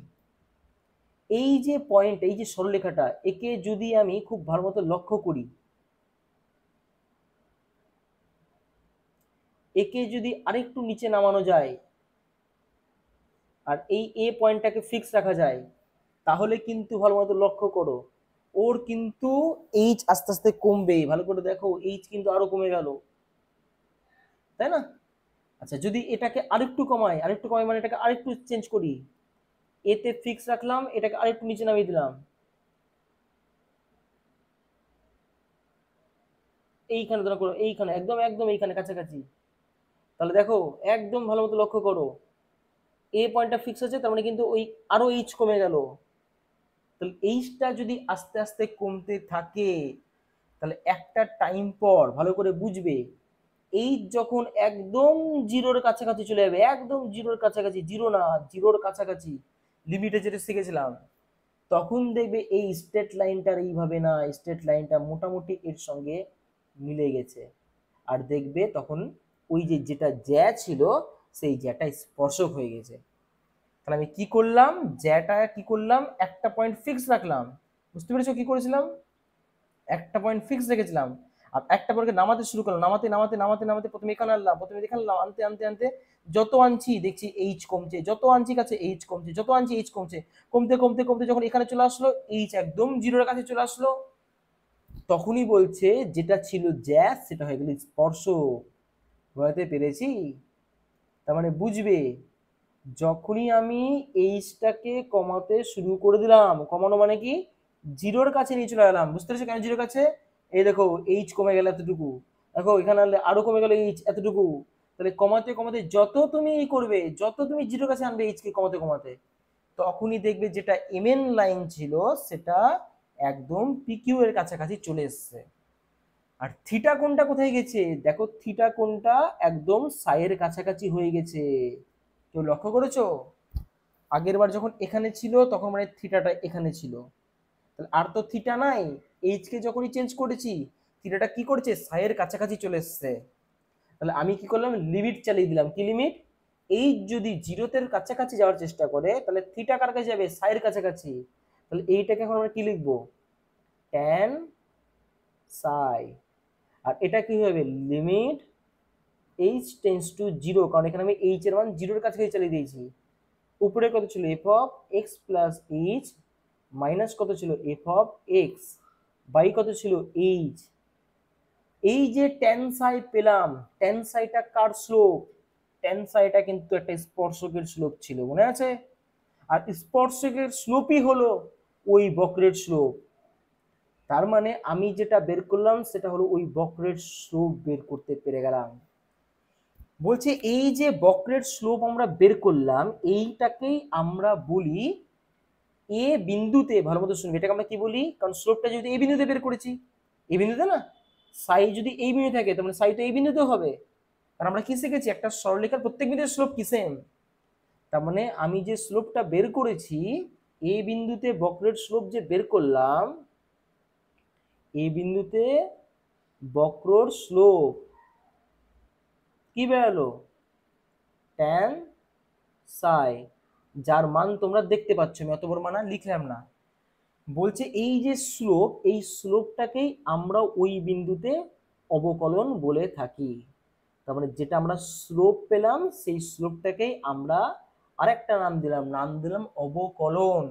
এই যে পয়েন্ট, এই যে সরলরেখাটা, একে যদি আমি খুব ভালো মতো লক্ষ্য করি, একে যদি আরেকটু নিচে নামানো যায় আর এই এ পয়েন্টটাকে ফিক্স রাখা যায়, তাহলে কিন্তু ভালো মতো লক্ষ্য করো ওর কিন্তু এইচ আস্তে আস্তে কমবে। ভালো করে দেখো এইচ কিন্তু আরো কমে গেল, তাই না? আচ্ছা যদি এটাকে আরেকটু কমাই, আরেকটু কমাই মানে এটাকে আরেকটু চেঞ্জ করি, এতে ফিক্স রাখলাম, এটাকে আরেকটু নিচে নামিয়ে দিলাম, এইখানে ধরো করো, এইখানে একদম একদম এইখানে কাছাকাছি, তাহলে দেখো একদম ভালো মতো লক্ষ্য করো এ পয়েন্টটা ফিক্স আছে, তার মানে কিন্তু ওই আরো এইচ কমে গেল। তাহলে এইচটা যদি আস্তে আস্তে কমতে থাকে তাহলে একটা টাইম পর ভালো করে বুঝবে, এইচ যখন একদম জিরোর কাছাকাছি চলে যাবে, একদম জিরোর কাছাকাছি, জিরো না জিরোর কাছাকাছি, লিমিটে যেটা শিখেছিলাম, তখন দেখবে এই স্ট্রেট লাইনটার এইভাবে না, স্ট্রেট লাইনটা মোটামুটি এর সঙ্গে মিলে গেছে। আর দেখবে তখন ওই যে যেটা জ্যা ছিল সেই জ্যাটা স্পর্শক হয়ে গেছে। তাহলে আমি কি করলাম? জ্যাটা কি করলাম? একটা পয়েন্ট ফিক্স রাখলাম। বুঝতে পেরেছো কি করেছিলাম? একটা পয়েন্ট ফিক্স রেখেছিলাম, আর একটা পয়েন্টকে নামাতে শুরু করলাম, নামাতে নামাতে নামাতে নামাতে প্রথমে এখানে আনলাম, প্রথমে এখানে আনলাম, আনতে আনতে আনতে যত আনছি দেখছি এইচ কমছে, যত আনছি কাছে এইচ কমছে, যত আনছি এইচ কমছে, কমতে কমতে কমতে যখন এখানে চলে আসলো এইচ একদম জিরোর কাছে চলে আসলো, তখনই বলছে যেটা ছিল জ্যাস সেটা হয়ে গেল স্পর্শ। বুঝতে পেরেছি? তার মানে বুঝবে, যখনই আমি এইচটাকে কমাতে শুরু করে দিলাম, কমানো মানে কি, জিরোর কাছে নিয়ে চলে গেলাম। বুঝতে পেরেছো কেন জিরোর কাছে? এই দেখো এইচ কমে গেল এতটুকু, দেখো এখানে আরো কমে গেল এইচ এতটুকু। তাহলে কমাতে কমাতে যত তুমি করবে, যত তুমি জিরোর কাছে আনবে এইচ কে কমাতে কমাতে, তখনই দেখবে যেটা এমএন লাইন ছিল সেটা একদম পিকিউ এর কাছাকাছি চলে এসছে। আর থিটা কোণটা কোথায় গেছে? দেখো থিটা কোণটা একদম সাইয়ের কাছাকাছি হয়ে গেছে। কেউ লক্ষ্য করেছো? আগের বার যখন এখানে ছিল তখন মানে থিটাটা এখানে ছিল, তাহলে আর তো থিটা নাই। এইচ কে যখনই চেঞ্জ করেছি থিটাটা কি করছে, সাইয়ের কাছাকাছি চলে এসছে। তাহলে আমি কি করলাম, লিমিট চালিয়ে দিলাম। কি লিমিট? এইচ যদি জিরোতে কাছাকাছি যাওয়ার চেষ্টা করে তাহলে থিটা কার কাছে যাবে, সাইয়ের কাছাকাছি। তাহলে এইটাকে এখন আমরা কি লিখবো, ট্যান সাই। আর এটা কি হবে, limit H tends to zero, কারণ এখানে আমি এইচ এর মান জিরোর কাছাকাছি চালিয়ে দিয়েছি। উপরে কত ছিল, F of x plus H minus কত ছিল, এফ অফ এক্স বাই কত ছিল এইচ। এই যে টেন সাই পেলাম, টেন সাইটা কার স্লোপ, টেন সাইটা কিন্তু একটা স্পর্শকের স্লোপ ছিল, মনে আছে? আর স্পর্শকের স্লোপই হলো ওই বক্রের স্লোপ। তার মানে আমি যেটা বের করলাম সেটা হলো ওই বক্রের স্লোপ বের করতে পেরে গেলাম। বলছে এই যে বক্রের স্লোপ আমরা বের করলাম, এইটাকেই আমরা বলি এ বিন্দুতে, ভালো মতো শুনবে, এটাকে আমরা কি বলি, কারণ স্লোপটা যদি এই বিন্দুতে বের করেছি, এই বিন্দুতে না, সাই যদি এই বিন্দু থাকে তার মানে সাই তো এই বিন্দুতেও হবে। কারণ আমরা কি শিখেছি, একটা সরলরেখার প্রত্যেক বিন্দুর স্লোপ কি সেম। তার মানে আমি যে স্লোপটা বের করেছি, এই বিন্দুতে বক্রের স্লোপ যে বের করলাম, এই বিন্দুতে বক্রর স্লোপ কি বেরোলো, ট্যান সাই, যার মান তোমরা দেখতে পাচ্ছ, আমি অত বড় মান লিখলাম না। বলছে এই যে স্লোপ, এই স্লোপটাকেই আমরা ওই বিন্দুতে অবকলন বলে থাকি। তার মানে যেটা আমরা স্লোপ পেলাম সেই স্লোপটাকেই আমরা আরেকটা নাম দিলাম অবকলন।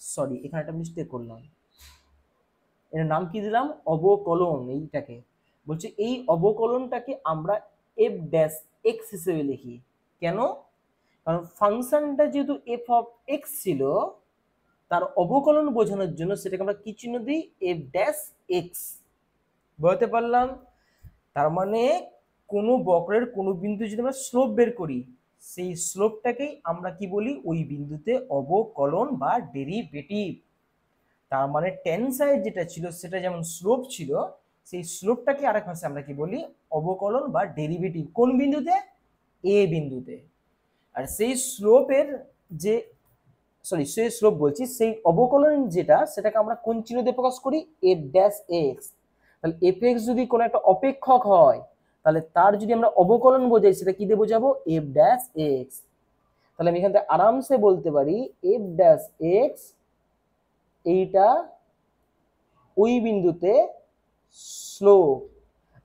সরি, এখানে একটা মিস্টেক করলাম, এর নাম কি দিলাম, অবকলন। এইটাকে বলছে এই অবকলনটাকে আমরা এফ ড্যাশ এক্স হিসেবে লিখি। কেন? কারণ ফাংশনটা যেহেতু এফ অফ এক্স ছিল, তার অবকলন বোঝানোর জন্য সেটাকে আমরা কি চিহ্ন দিই, এফ ড্যাশ এক্স। বুঝতে পারলাম? তার মানে কোনো বক্রের কোনো বিন্দু যদি আমরা স্লোপ বের করি, সেই স্লোপটাকেই আমরা কি বলি, ওই বিন্দুতে অবকলন বা ডেরিভেটিভ। তার মানে টেনসাইড যেটা ছিল সেটা যেমন স্লোপ ছিল, সেই স্লোপটাকে আরেক ভাষায় আমরা কি বলি, অবকলন বা ডেরিভেটিভ। কোন বিন্দুতে? এ বিন্দুতে। আর সেই স্লোপের যে, সরি সেই স্লোপ বলছি, সেই অবকলন যেটা, সেটাকে আমরা কোন চিহ্ন দিয়ে প্রকাশ করি, এফ ড্যাশ এক্স। তাহলে এফ এক্স যদি কোনো একটা অপেক্ষক হয়, তাহলে তার যদি আমরা অবকলন বোঝাই সেটা কি দিয়ে বোঝাবো, এফ ড্যাশ এক্স। তাহলে আমি এখান থেকে আরামসে বলতে পারি এফ ড্যাশ এক্স, এইটা ওই বিন্দুতে স্লোপ।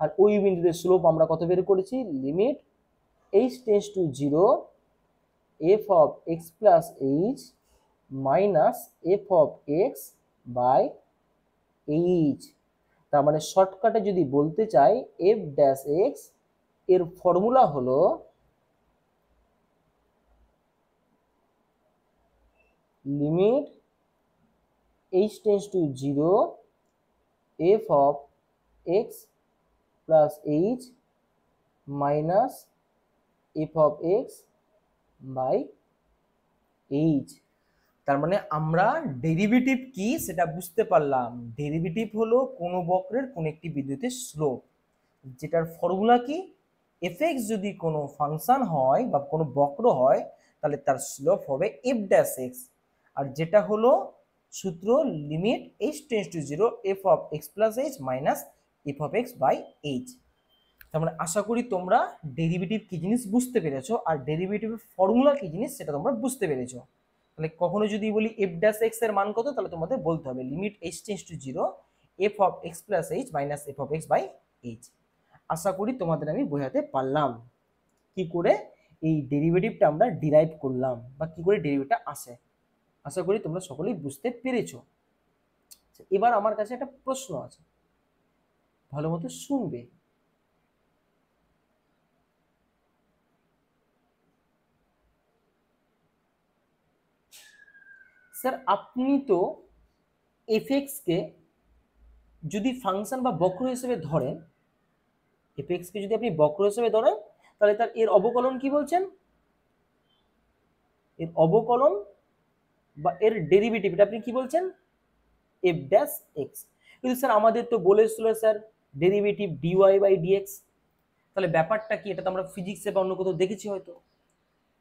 আর ওই বিন্দুতে স্লোপ আমরা কত বের করেছি, limit H tends to zero F of x plus H minus F of x by H. তার মানে শর্টকাটে যদি বলতে চাই, এফ ড্যাশ এক্স এর ফর্মুলা হলো limit H tends to zero F of x plus H minus F of x by H. তার মানে আমরা ডেরিভেটিভ কি সেটা বুঝতে পারলাম। ডেরিভেটিভ হলো কোনো বক্রের কোন একটি বিন্দুতে স্লোপ, যেটার ফর্মুলা কি, এফ এক্স যদি কোনো ফাংশন হয় বা কোনো বক্র হয় তাহলে তার স্লোপ হবে এফ ড্যাশ এক্স। আর যেটা হলো সূত্র, limit H tends to zero F of x plus H minus F of x by H. তার মানে আশা করি তোমরা ডেরিভেটিভ কি জিনিস বুঝতে পেরেছো, আর ডেরিভেটিভের ফর্মুলা কি জিনিস সেটা তোমরা বুঝতে পেরেছো। তাহলে কখনো যদি বলি এফ ড্যাশ এক্স এর মান কত, তাহলে তোমাদের বলতে হবে limit H tends to zero F of x plus H minus F of x by h. আশা করি তোমাদের আমি বোঝাতে পারলাম কি করে এই ডেরিভেটিভটা আমরা ডিরাইভ করলাম বা কি করে ডেরিভেটিভটা আসে। আশা করি তোমরা সকলেই বুঝতে পেরেছো। এবার আমার কাছে একটা প্রশ্ন আছে, ভালো মতো শুনবে। স্যার আপনি তো এফএক্স কে যদি ফাংশন বা বক্র হিসেবে ধরেন, এফএক্স কে যদি আপনি বক্র হিসেবে ধরেন, তাহলে তার এর অবকলন কি বলছেন? এর অবকলন বা এর ডেরিভেটিভ এটা আপনি কি বলছেন? F dash X. কিন্তু স্যার আমাদের তো বলেছিল sir derivative D Y by D X. তাহলে ব্যাপারটা কি? এটা তো আমরা ফিজিক্সে বা অন্য কোথাও দেখেছি হয়তো।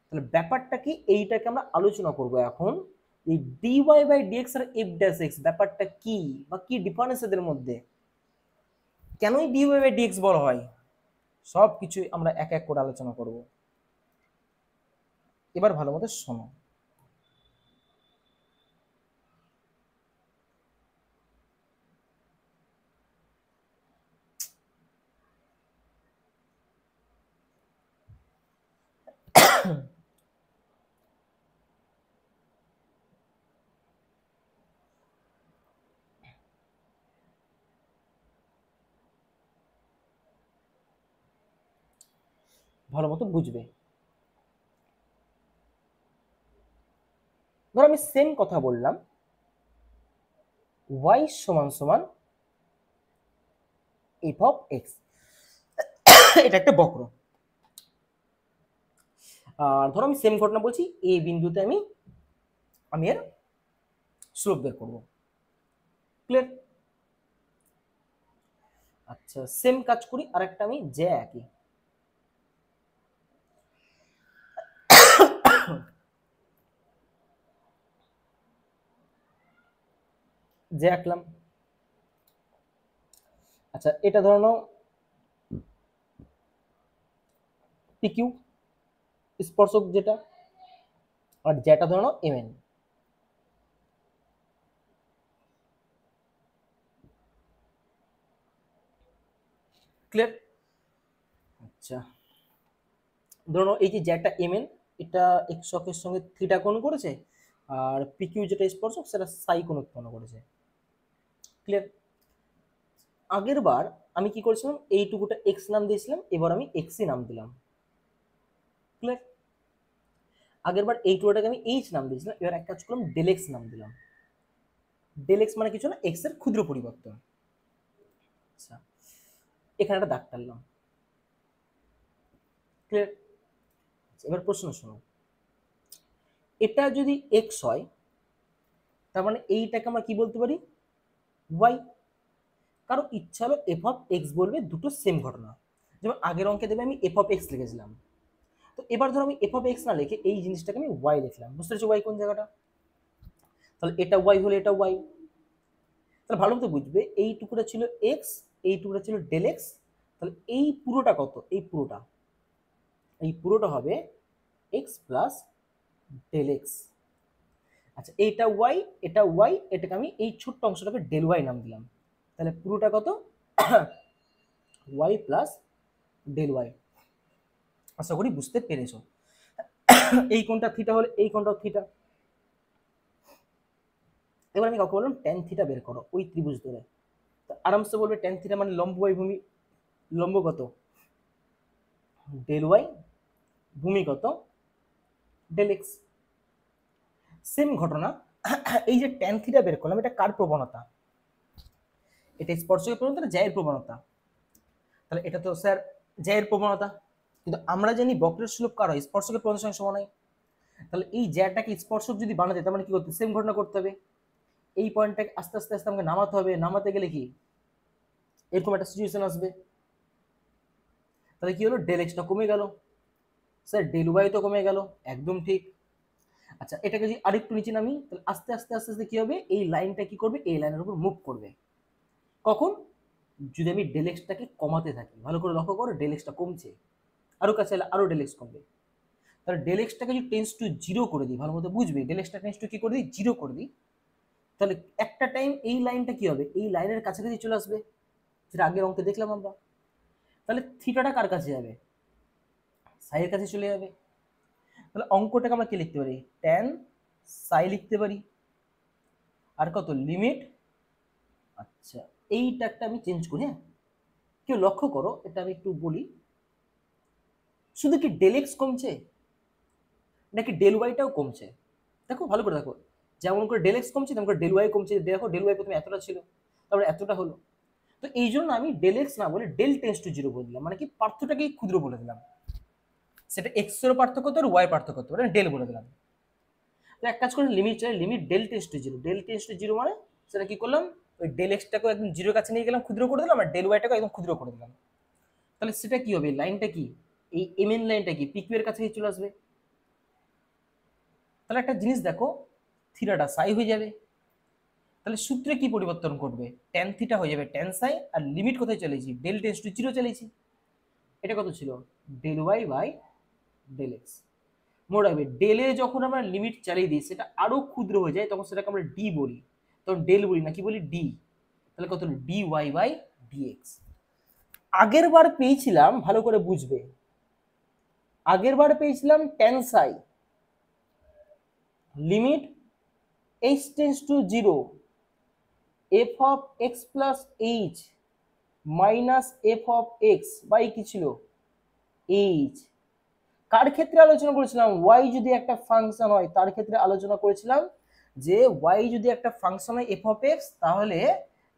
তাহলে ব্যাপারটা কি, এইটাকে আমরা আলোচনা করব এখন। এই ডিওয়াই বাই ডিএক্স আর এফ ড্যাশ এক্স ব্যাপারটা কি, বা কি ডিফারেন্স এদের মধ্যে, কেনই ডিওয়াই বাই ডিএক্স বলা হয়, সব কিছু আমরা এক এক করে আলোচনা করব। এবার ভালো মতো শোনো। ভালো মতো বুঝবে। ধর আমি সেম কথা বললাম, y সমান সমান এফ অফ এক্স, এটা একটা বক্র। আর ধরো আমি সেম ঘটনা বলছি, এই বিন্দুতে আমি আমি এর স্লোপ বের করবো। ক্লিয়ার? আচ্ছা সেম কাজ করি আরেকটা, আমি যে একই যে আঁকলাম। আচ্ছা এটা ধরো নাও পিকিউ স্পর্শক যেটা, আর যেটা ধরো নাও এমএন। ক্লিয়ার? আচ্ছা ধরো এই যে যেটা এমএন, এটা এক্স অক্ষের সঙ্গে থিটা কোণ করেছে, আর পিকিউ যেটা স্পর্শক সেটা সাই কোণ উৎপন্ন করেছে। ক্লিয়ার? আগের বার আমি কি করেছিলাম, এইটুকুটা এক্স নাম দিয়েছিলাম, এবার আমি এক্সই নাম দিলাম। ক্লিয়ার? আগের বার এইটুকুটাকে আমি এইচ নাম দিয়েছিলাম, এবার এক কাজ করলাম ডেল এক্স নাম দিলাম। ডেল এক্স মানে কিছু না, এক্স এর ক্ষুদ্র পরিবর্তন। আচ্ছা এখানে একটা দাগ টানলাম। ক্লিয়ার? এবার প্রশ্ন শোনো, এটা যদি এক্স হয়, তার মানে এইটাকে আমরা কি বলতে পারি? ওয়াই। কারো ইচ্ছা হলো এফ অফ এক্স বলবে, দুটো সেম ঘটনা। যেমন আগের অঙ্কে দেবে আমি এফ অফ এক্স লিখেছিলাম, তো এবার ধরো আমি এফ অফ এক্স না লিখে এই জিনিসটাকে আমি ওয়াই লিখলাম। বুঝতে পেরেছো ওয়াই কোন জায়গাটা? তাহলে এটা ওয়াই হলে এটা ওয়াই। তাহলে ভালো মতো বুঝবে, এইটুকুটা ছিল এক্স, এইটুকুটা ছিল ডেল এক্স। তাহলে এই পুরোটা কত? এই পুরোটা হবে এক্স প্লাস ডেল এক্স। আচ্ছা এইটা ওয়াই, এটা ওয়াই, এটাকে আমি এই ছোট্ট অংশটাকে ডেল ওয়াই নাম দিলাম। তাহলে পুরোটা কত? Y plus del y. আশা করি বুঝতে পেরেছো। এই কোণটা থিটা হলে এই কোণটাও থিটা। এবার আমি কাউকে বললাম ট্যান থিটা বের করো ওই ত্রিভুজ ধরে, আরামসে বলবে ট্যান থিটা মানে লম্ব বাই ভূমি। লম্ব কত? Del Y. ভূমি কত? Del x. সেম ঘটনা, এই যে ট্যান থিটা বের করলাম, এটা কার প্রবণতা? এটা স্পর্শকের প্রবণতা না জ্যায়ের প্রবণতা? তাহলে এটা তো স্যার জ্যায়ের প্রবণতা। কিন্তু আমরা জানি বক্রের স্লোপ কার হয়? স্পর্শকের প্রবণতার সঙ্গে সমান হয়। তাহলে এই জ্যাটাকে স্পর্শক যদি বানাতে, তার মানে কি করতে? সেম ঘটনা করতে হবে। এই পয়েন্টটাকে আস্তে আস্তে আস্তে আমাকে নামাতে হবে, নামাতে গেলে কি এরকম একটা সিচুয়েশন আসবে। তাহলে কি হলো? ডেল এক্সটা কমে গেল, স্যার ডেল ওয়াই তো কমে গেল, একদম ঠিক। আচ্ছা এটাকে যদি আরেকটু নিচে নামি, তাহলে আস্তে আস্তে আস্তে আস্তে কি হবে? এই লাইনটা কি করবে? এই লাইনের উপর মুভ করবে। কখন? যদি আমি ডেল এক্সটাকে কমাতে থাকি। ভালো করে লক্ষ্য করো, ডেল এক্সটা কমছে, আরো কাছে এলে আরো ডেল এক্স কমবে। তাহলে ডেল এক্সটাকে যদি টেন্স টু জিরো করে দিই, ভালো মতো বুঝবে, ডেল এক্সটা টেন্স টু কি করে দিই? জিরো করে দিই। তাহলে একটা টাইম এই লাইনটা কি হবে? এই লাইনের কাছাকাছি চলে আসবে, যেটা আগের অঙ্কে দেখলাম আমরা। তাহলে থিটাটা কার কাছে যাবে? সাইয়ের কাছে চলে যাবে। তাহলে অঙ্কটাকে আমরা কি লিখতে পারি? ট্যান সাই লিখতে পারি। আর কত? লিমিট আচ্ছা, এইটা একটা আমি চেঞ্জ করি। হ্যাঁ, কেউ লক্ষ্য করো, এটা আমি একটু বলি, শুধু কি ডেল এক্স কমছে নাকি ডেল ওয়াইটাও কমছে? দেখো ভালো করে দেখো, যেমন করে ডেল এক্স কমছে তেমন করে ডেল ওয়াই কমছে। দেখো ডেল ওয়াই প্রথমে এতটা ছিল, তারপরে এতটা হলো। তো এই জন্য আমি ডেল এক্স না বলে ডেল টেন্স টু জিরো বলে দিলাম, মানে কি পার্থক্যটাকেই ক্ষুদ্র বলে দিলাম। সেটা এক্স এর পার্থক্য তো আর ওয়াই পার্থক্য তো, মানে ডেল বলে দিলাম। তো এক কাজ করে লিমিট চাই, limit del tends to zero, del tends to zero মানে সেটা কি করলাম, ওই ডেল এক্সটাকে একদম জিরোর কাছে নিয়ে গেলাম, ক্ষুদ্র করে দিলাম, আর ডেল ওয়াইটাকে একদম ক্ষুদ্র করে দিলাম। তাহলে সেটা কি হবে, লাইনটা কি, এই এম এন লাইনটা কি পিকিউ এর কাছে চলে আসবে। তাহলে একটা জিনিস দেখো, থিটাটা সাই হয়ে যাবে। তাহলে সূত্রে কি পরিবর্তন করবে, ট্যান থিটা হয়ে যাবে ট্যান সাই, আর লিমিট কোথায় চলেছি, ডেল টেন্স টু জিরো চলেছি। এটা কত ছিল, del Y by del X. মনে রাখবে ডেলে যখন আমরা লিমিট চালিয়ে দিই সেটা আরো ক্ষুদ্র হয়ে যায়, তখন সেটাকে আমরা ডি বলি, তখন ডেল বলি না, কি বলি, ডি। তাহলে কত হলো, D Y by D X. আগের বার পেয়েছিলাম, ভালো করে বুঝবে, আগের বার পেয়েছিলাম tan psi, limit H tends to zero, F of x plus H minus F of x by কি ছিল, এইচ। কার ক্ষেত্রে আলোচনা করেছিলাম, ওয়াই যদি একটা ফাংশন হয় তার ক্ষেত্রে আলোচনা করেছিলাম, যে ওয়াই যদি একটা ফাংশন হয় এফ অফ এক্স, তাহলে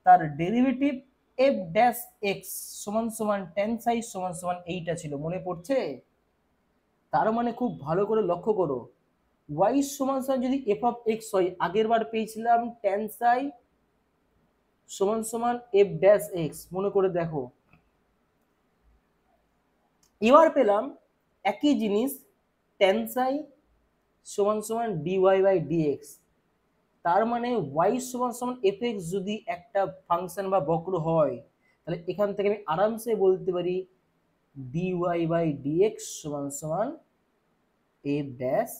তার ডেরিভেটিভ এফ ড্যাশ এক্স সমান সমান টেন সাই সমান সমান এইটা ছিল, মনে পড়ছে? তার মানে খুব ভালো করে লক্ষ্য করো, ওয়াই সমান সমান যদি এফ অফ এক্স হয়, আগের বার পেয়েছিলাম টেন সাই সমান সমান এফ ড্যাশ এক্স, মনে করে দেখো। এবার পেলাম একই জিনিস টেন সাই সমান সমান ডিওয়াই বাই ডিএক্স। তার মানে ওয়াই সমান সমান এফ এক্স যদি একটা ফাংশন বা বক্র হয়, তাহলে এখান থেকে আমি আরামসে বলতে পারি ডিওয়াই বাই ডিএক্স সমান সমান এফ ড্যাশ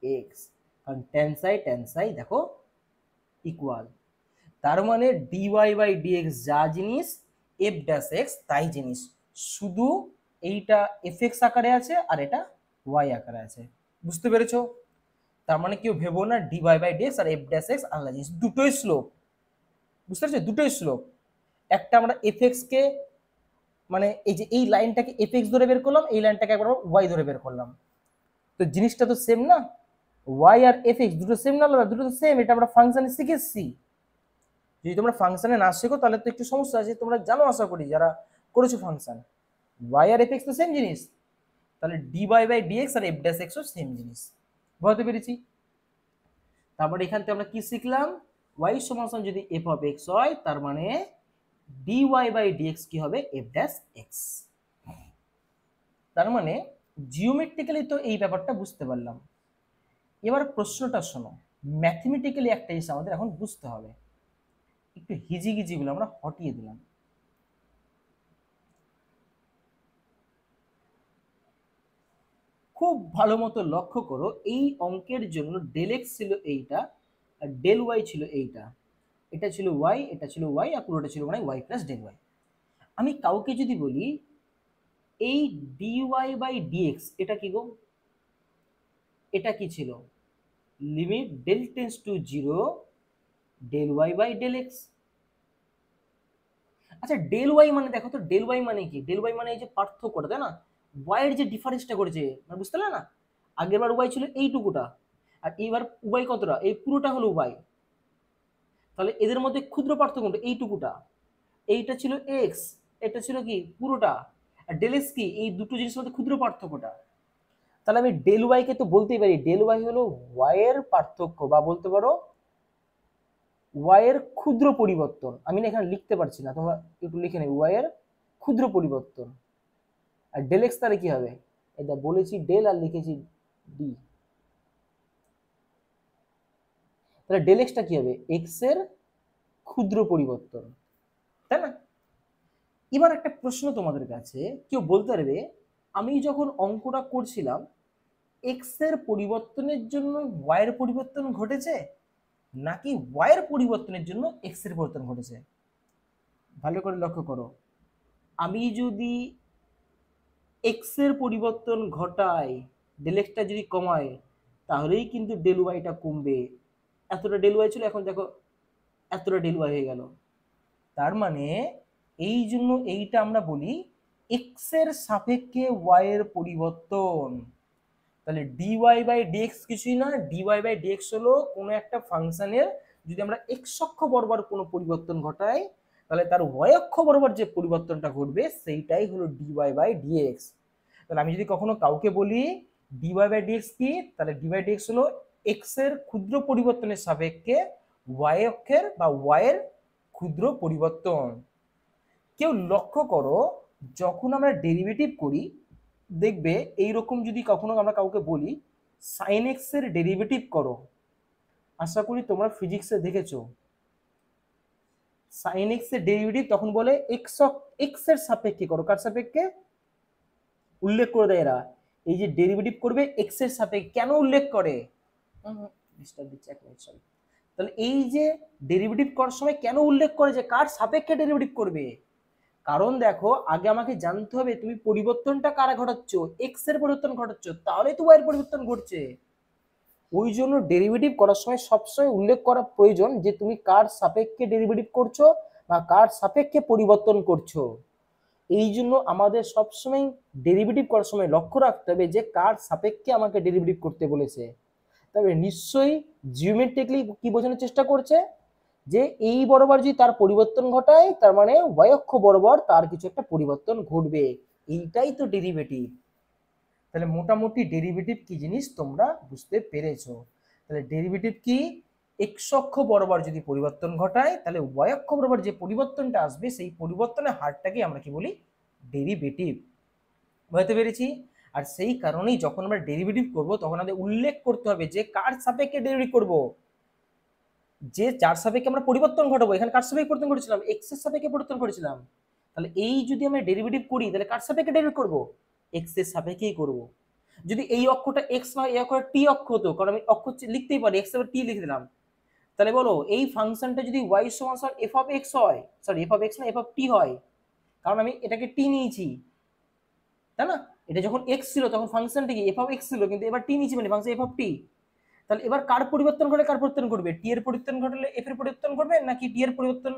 এক্স, কারণ টেন সাই দেখো ইকুয়াল। তার মানে ডিওয়াই বাই ডিএক্স যা জিনিস, এফ ড্যাশ এক্স তাই জিনিস, শুধু এইটা এফ এক্স আকারে আছে আর এটা ওয়াই আকারে আছে। বুঝতে পেরেছো? তার মানে কেউ ভেবো না ডিওয়াই বাই ডিএক্স আর এফ ড্যাশ এক্স আলাদা জিনিস, দুটোই স্লোপ। বুঝতে পারছো, দুটোই স্লোপ। একটা আমরা এফ এক্স কে, মানে এই যে এই লাইনটাকে এফ এক্স ধরে বের করলাম, এই লাইনটাকে একবার ওয়াই ধরে বের করলাম, তো জিনিসটা তো সেম না। ওয়াই আর এফ এক্স দুটো সেম না আলাদা, দুটো তো সেম, এটা আমরা ফাংশনে শিখেছি। যদি তোমরা ফাংশনে না শেখো তাহলে তো একটু সমস্যা আছে, তোমরা জানো আশা করি যারা করেছো ফাংশন, ওয়াই আর এফ এক্স তো সেম জিনিস, তাহলে ডি ওয়াই বাই ডিএক্স আর এফ ড্যাশ এক্সও সেম জিনিস। বুঝতে পেরেছি? তারপরে এখান থেকে আমরা কি শিখলাম, ওয়াই সমান যদি এফ অফ এক্স হয়, তার মানে ডি ওয়াই বাই ডিএক্স কি হবে, এফ ড্যাশ এক্স। তার মানে জিওমেট্রিক্যালি তো এই ব্যাপারটা বুঝতে পারলাম। এবার প্রশ্নটা শোনো, ম্যাথমেটিক্যালি একটা জিনিস আমাদের এখন বুঝতে হবে, একটু হিজিগিজিগুলো আমরা হটিয়ে দিলাম। খুব ভালো মতো লক্ষ্য করো, এই অঙ্কের জন্য ডেল এক্স ছিল এইটা, আর ডেল ওয়াই ছিল এইটা, এটা ছিল ওয়াই, এটা ছিল ওয়াই, আর পুরোটা ছিল মানে ওয়াই প্লাস ডেল ওয়াই। আমি কাউকে যদি বলি এই ডি ওয়াই বাই ডিএক্স এটা কি গো, এটা কি ছিল, limit del tends to zero del Y by del X. আচ্ছা ডেল ওয়াই মানে দেখো তো, ডেল ওয়াই মানে কি, ডেল ওয়াই মানে এই যে পার্থক্যটা, তাই না, ওয়াই এর যে ডিফারেন্সটা করেছে, মানে বুঝতে পারলে না, আগের বার ওয়াই ছিল এইটুকুটা, আর এইবার ওয়াই কতটা, এই পুরোটা হলো ওয়াই। তাহলে এদের মধ্যে ক্ষুদ্র পার্থক্যটা এইটুকুটা, এইটা ছিল এক্স, এটা ছিল কি পুরোটা, আর ডেল এক্স কি, এই দুটো জিনিসের মধ্যে ক্ষুদ্র পার্থক্যটা। তাহলে আমি ডেল ওয়াই কে তো বলতেই পারি ডেল ওয়াই হলো ওয়াই এর পার্থক্য, বা বলতে পারো ওয়াই এর ক্ষুদ্র পরিবর্তন। আমি না এখানে লিখতে পারছি না, তোমরা একটু লিখে নেবে, ওয়াই এর ক্ষুদ্র পরিবর্তন। আর ডেল এক্স তাহলে কি হবে, এটা বলেছি ডেল আর লিখেছি ডি, তাহলে ডেল এক্সটা কি হবে, এক্স এর ক্ষুদ্র পরিবর্তন, তাই না? এবার একটা প্রশ্ন তোমাদের কাছে, কেউ বলতে পারবে আমি যখন অঙ্কটা করছিলাম এক্স এর পরিবর্তনের জন্য ওয়াই এর পরিবর্তন ঘটেছে, নাকি ওয়াই এর পরিবর্তনের জন্য এক্স এর পরিবর্তন ঘটেছে? ভালো করে লক্ষ্য করো, আমি যদি এক্স এর পরিবর্তন ঘটাই, ডেল এক্সটা যদি কমায়, তাহলেই কিন্তু ডেল ওয়াইটা কমবে। এতটা ডেল ওয়াই ছিল, এখন দেখো এতটা ডেল ওয়াই হয়ে গেল। তার মানে এই জন্য এইটা আমরা বলি এক্স এর সাপেক্ষে ওয়াই এর পরিবর্তন। তাহলে ডিওয়াই বাই ডিএক্স কিছুই না, ডিওয়াই বাই ডিএক্স হলো কোনো একটা ফাংশনের যদি আমরা এক্স অক্ষ বরাবর কোনো পরিবর্তন ঘটাই তাহলে তার ওয়াই অক্ষ বরাবর যে পরিবর্তনটা ঘটবে সেইটাই হলো ডিওয়াই বাই ডিএক্স। তাহলে আমি যদি কখনো কাউকে বলি ডিওয়াই বাই ডিএক্স কি, তাহলে ডিওয়াই ডিএক্স হলো এক্স এর ক্ষুদ্র পরিবর্তনের সাপেক্ষে ওয়াই অক্ষের বা ওয়াই এর ক্ষুদ্র পরিবর্তন। কেউ লক্ষ্য করো যখন আমরা ডেরিভেটিভ করি দেখবে এইরকম যদি কখনো আমরা কাউকে বলি সাইন এক্স এর ডেরিভেটিভ করো, আশা করি তোমরা ফিজিক্সে দেখেছো সাইন এক্স এর ডেরিভেটিভ তখন বলে এক্স এর সাপেক্ষে করো। কার সাপেক্ষে? উল্লেখ করে দেয় এরা এই যে ডেরিভেটিভ করবে এক্স এর সাপেক্ষে। কেন উল্লেখ করে? ডিস্টার্ব দিচ্ছে, এক মিনিট সরি। তাহলে এই যে ডেরিভেটিভ করার সময় কেন উল্লেখ করে যে কার সাপেক্ষে ডেরিভেটিভ করবে? কারণ দেখো আগে আমাকে জানতে হবে তুমি পরিবর্তনটা কারা ঘটাচ্ছ, এক্স এর পরিবর্তন ঘটাচ্ছ, তাহলে তো ওয়াই এর পরিবর্তন ঘটছে। ওই জন্য ডেরিভেটিভ করার সময় সবসময় উল্লেখ করা প্রয়োজন যে তুমি কার সাপেক্ষে ডেরিভেটিভ করছো বা কার সাপেক্ষে পরিবর্তন করছো। এই জন্য আমাদের সবসময় ডেরিভেটিভ করার সময় লক্ষ্য রাখতে হবে যে কার সাপেক্ষে আমাকে ডেরিভেটিভ করতে বলেছে। তবে নিশ্চয়ই জিওমেট্রিক্যালি কি বোঝানোর চেষ্টা করছে যে এই বরাবর যদি তার পরিবর্তন ঘটায় তার মানে ওয়াই অক্ষ বরাবর তার কিছু একটা পরিবর্তন ঘটবে, এইটাই তো ডেরিভেটিভ। তাহলে মোটামুটি ডেরিভেটিভ কি জিনিস তোমরা বুঝতে পেরেছো। তাহলে ডেরিভেটিভ কি? এক্স অক্ষ বরাবর যদি পরিবর্তন ঘটায় তাহলে ওয়াই অক্ষ বরাবর যে পরিবর্তনটা আসবে সেই পরিবর্তনের হারটাকে আমরা কি বলি? ডেরিভেটিভ। বুঝতে পেরেছি? আর সেই কারণেই যখন আমরা ডেরিভেটিভ করব তখন আমাদের উল্লেখ করতে হবে যে কার সাপেক্ষে ডেরিভেটিভ করব, যে যার সাপেক্ষে আমরা পরিবর্তন ঘটাবো। এখানে কার সাপেক্ষে পরিবর্তন করেছিলাম? এক্স এর সাপেক্ষে পরিবর্তন করেছিলাম। তাহলে এই যদি আমরা ডেরিভেটিভ করি তাহলে কার সাপেক্ষে ডেরিভেটিভ করব? এক্স এর সাপেক্ষেই করব। যদি এই অক্ষটা এক্স নয় এই অক্ষটা টি অক্ষ হতো, কারণ আমি অক্ষ লিখতেই পারি এক্স এর টি লিখে দিলাম, তাহলে বলো এই ফাংশনটা যদি ওয়াই সমান এফ অফ এক্স হয়, সরি এফ অফ এক্স না এফ অফ টি হয়, কারণ আমি এটাকে টি নিয়েছি, তাই না? এটা যখন এক্স ছিল তখন ফাংশনটা কি এফ অফ এক্স ছিল, কিন্তু এবার টি নিয়েছি মানে ফাংশন এফ অফ টি। তাহলে এবার কার পরিবর্তন ঘটলে কার পরিবর্তন ঘটবে? টি এর পরিবর্তন ঘটলে এফ এর পরিবর্তন ঘটবে, নাকি টি এর পরিবর্তন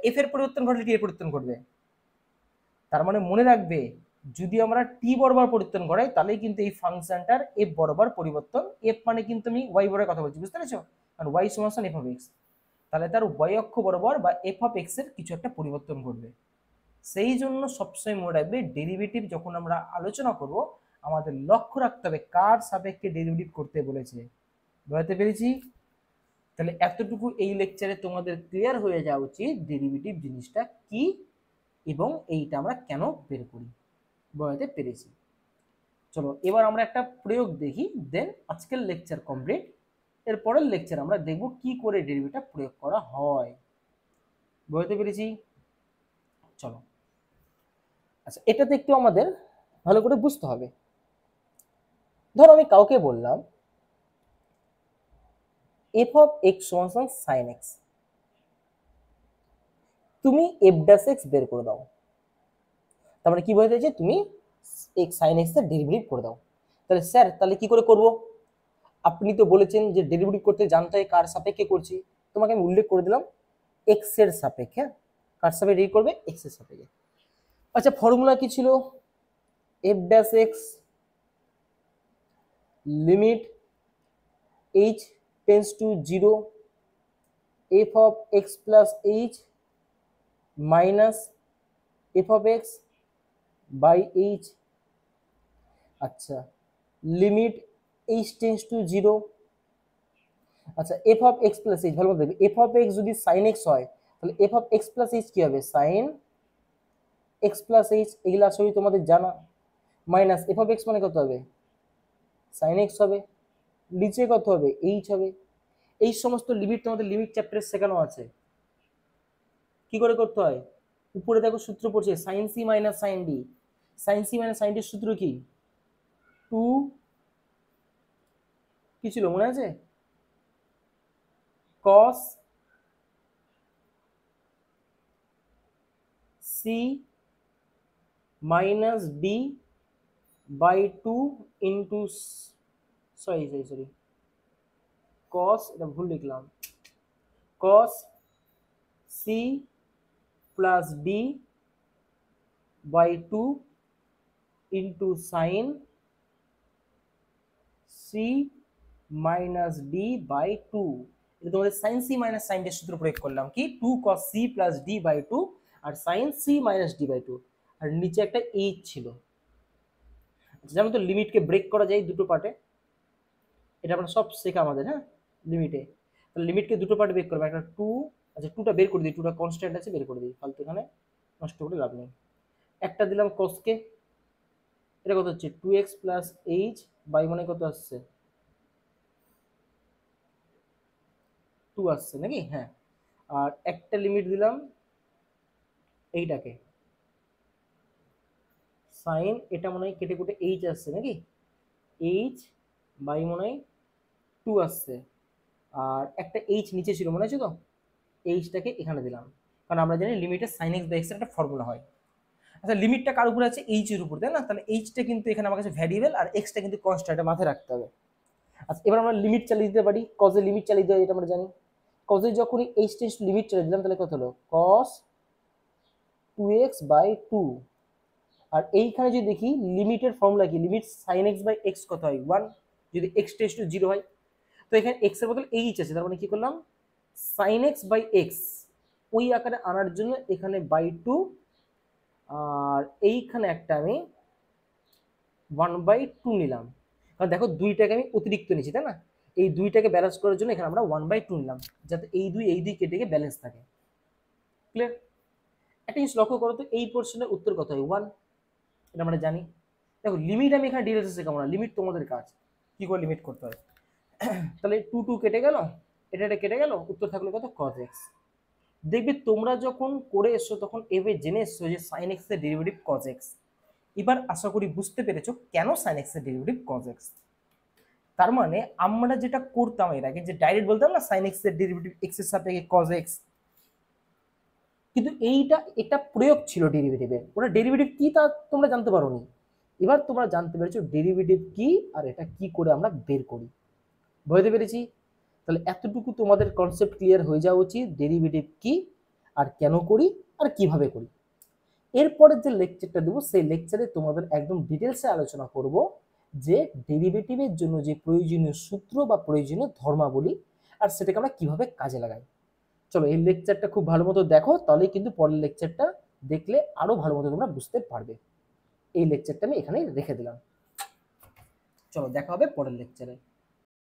এফ এর পরিবর্তন ঘটলে টি এর পরিবর্তন ঘটবে? তার মানে মনে রাখবে যদি আমরা টি বরাবর পরিবর্তন করাই তাহলেই কিন্তু এই ফাংশনটার এফ বরাবর পরিবর্তন। এফ মানে কিন্তু আমি ওয়াই বরাবর কথা বলছি, বুঝতে পেরেছো? কারণ ওয়াই সমান এফ অফ এক্স, তাহলে তার ওয়াই অক্ষ বরাবর বা এফ অফ এক্স এর কিছু একটা পরিবর্তন ঘটবে। সেই জন্য সবসময় মনে রাখবে ডেরিভেটিভ যখন আমরা আলোচনা করব আমাদের লক্ষ্য রাখতে হবে কার সাপেক্ষে ডেরিভেটিভ করতে বলেছে। বুঝতে পেরেছি? তাহলে এতটুকু এই লেকচারে তোমাদের ক্লিয়ার হয়ে যাওয়া উচিত ডেরিভেটিভ জিনিসটা কি এবং এইটা আমরা কেন বের করি। বুঝতে পেরেছি? চলো এবার আমরা একটা প্রয়োগ দেখি, দেন আজকের লেকচার কমপ্লিট। এর পরের লেকচার আমরা দেখব কি করে ডেরিভেটিভ প্রয়োগ করা হয়। বুঝতে পেরেছি? চলো আচ্ছা এটাতে একটু আমাদের ভালো করে বুঝতে হবে। ধরো আমি কাউকে বললাম এফ অফ এক্স সমান সাইন এক্স, তুমি এফ ড্যাশ এক্স বের করে দাও। তার মানে কি বোঝাতে চাইছে? তুমি এক্স সাইন এক্স এর ডেরিভেটিভ করে দাও। তাহলে স্যার তাহলে কি করে করব? আপনি তো বলেছেন যে ডেরিভেটিভ করতে জানতে হয় কার সাপেক্ষে করছি, তোমাকে আমি উল্লেখ করে দিলাম এক্স এর সাপেক্ষে। কার সাপেক্ষে ডেরিভেটিভ করবে? এক্স এর সাপেক্ষে। আচ্ছা ফর্মুলা কি ছিল? F dash X limit h tends to 0 F of x plus H minus F of x by H. আচ্ছা লিমিট h টেন্স টু 0। আচ্ছা F of x plus H ভালো দেখবে, এফ অফ এক্স যদি sine X হয় তাহলে F of x plus H কি হবে? Sine X plus H. এগুলো আসলে তোমাদের জানা। মাইনাস এফ অফ এক্স মানে কত হবে? সাইন এক্স হবে। নিচে কত হবে? এইচ হবে। এই সমস্ত লিমিট তোমাদের লিমিট চ্যাপ্টারে শেখানো আছে কি করে করতে হয়। উপরে দেখো সূত্র পড়ছে sine C minus sine D. Sine C minus sine ডির সূত্র কি? টু কি ছিল মনে আছে? Cos C minus D by two into sorry cos, এটা ভুল লিখলাম, cos C plus D by 2 into sine C minus D by 2। এটা তোমাদের sine C minus sine D সূত্র প্রয়োগ করলাম, কি 2 cos c plus D by 2 আর sine C minus D by 2, আর নিচে একটা এইচ ছিল। যেমন তো লিমিটকে ব্রেক করা যায় দুটো পার্টে, এটা আমরা সব শেখা আমাদের, হ্যাঁ লিমিটে। তাহলে লিমিটকে দুটো পার্টে ব্রেক করবো, একটা 2, আচ্ছা 2টা বের করে দিই, 2টা কনস্ট্যান্ট আছে বের করে দিই, ফালতু এখানে নষ্ট করে লাভ নেই। একটা দিলাম কসকে, এটা কত হচ্ছে 2x প্লাস এইচ বাই মানে কত আসছে 2 আসছে নাকি, হ্যাঁ। আর একটা লিমিট দিলাম এইটাকে সাইন, এটা মনে হয় কেটে কুটে এইচ আসছে নাকি, এইচ বাই মনে হয় 2 আসছে, আর একটা এইচ নিচে ছিল মনে আছে তো, এইচটাকে এখানে দিলাম, কারণ আমরা জানি লিমিটের সাইন এক্স বাই এক্স এর একটা ফর্মুলা হয়। আচ্ছা লিমিটটা কার উপরে আছে, এইচ এর উপর, তাই না? তাহলে এইচটা কিন্তু এখানে আমার কাছে ভ্যারিয়েবল আর এক্সটা কিন্তু কনস্ট্যান্ট, এটা মাথায় রাখতে হবে। আচ্ছা এবার আমরা লিমিট চালিয়ে দিতে পারি, কজে লিমিট চালিয়ে দিতে হয় এটা আমরা জানি। কজে যখনই এইচ টেন্স টু লিমিট চালিয়ে দিলাম তাহলে কত হলো cos 2x বাই 2, আর এইখানে যদি দেখি লিমিটের ফর্মুলা কি, limit sin x by x কত হয় 1, যদি x টেন্স টু 0 হয়, তো এখানে x এর বদলে এইচ আছে, তার মানে কি করলাম sin x বাই x ওই আকারে আনার জন্য এখানে বাই 2, আর এইখানে একটা আমি 1/2 নিলাম, কারণ দেখো দুইটাকে আমি অতিরিক্ত নিচ্ছি তাই না, এই দুইটাকে ব্যালেন্স করার জন্য এখানে আমরা 1/2 নিলাম, যাতে এই দুই কেটে গিয়ে ব্যালেন্স থাকে। ক্লিয়ার? একটা জিনিস লক্ষ্য করো তো, এই পোর্শনের উত্তর কত হয় 1, এটা আমরা জানি। দেখো লিমিট আমি এখানে ডিটেলসে শেখাবো না, লিমিট তোমাদের কাজ কি করে লিমিট করতে হয়। তাহলে 2 কেটে গেল, এটা কেটে গেল, উত্তর থাকলো কত cos x। দেখবে তোমরা যখন করে এসছো তখন এভাবে জেনে এসছো যে sin x এর ডেরিভেটিভ cos x। এবার আশা করি বুঝতে পেরেছো কেন sin x এর ডেরিভেটিভ cos x। তার মানে আমরা যেটা করতাম এর আগে, যে ডাইরেক্ট বলতাম না sin x এর ডেরিভেটিভ x এর সাপেক্ষে cos x, কিন্তু এটা প্রয়োগ ছিল ডেরিভেটিভের, ওটা ডেরিভেটিভ কি তা তোমরা জানতে পারোনি। এবার তোমরা জানতে পেরেছো ডেরিভেটিভ কি আর এটা কি করে আমরা বের করি, বুঝতে পেরেছি? তাহলে এতটুকু তোমাদের কনসেপ্ট ক্লিয়ার হয়ে যাওয়া উচিত, ডেরিভেটিভ কি আর কেন করি আর কিভাবে করি। এরপরে যে লেকচারটা দেবো সেই লেকচারে তোমাদের একদম ডিটেলসে আলোচনা করব যে ডেরিভেটিভের জন্য যে প্রয়োজনীয় সূত্র বা প্রয়োজনীয় ধর্মাবলী আর সেটাকে আমরা কিভাবে কাজে লাগাই। চলো এই লেকচারটা খুব ভালো মতো দেখো, তাহলে কিন্তু পরের লেকচারটা দেখলে আরো ভালো মতো তোমরা বুঝতে পারবে। এই লেকচারটা আমি এখানেই রেখে দিলাম, চলো দেখা হবে পরের লেকচারে।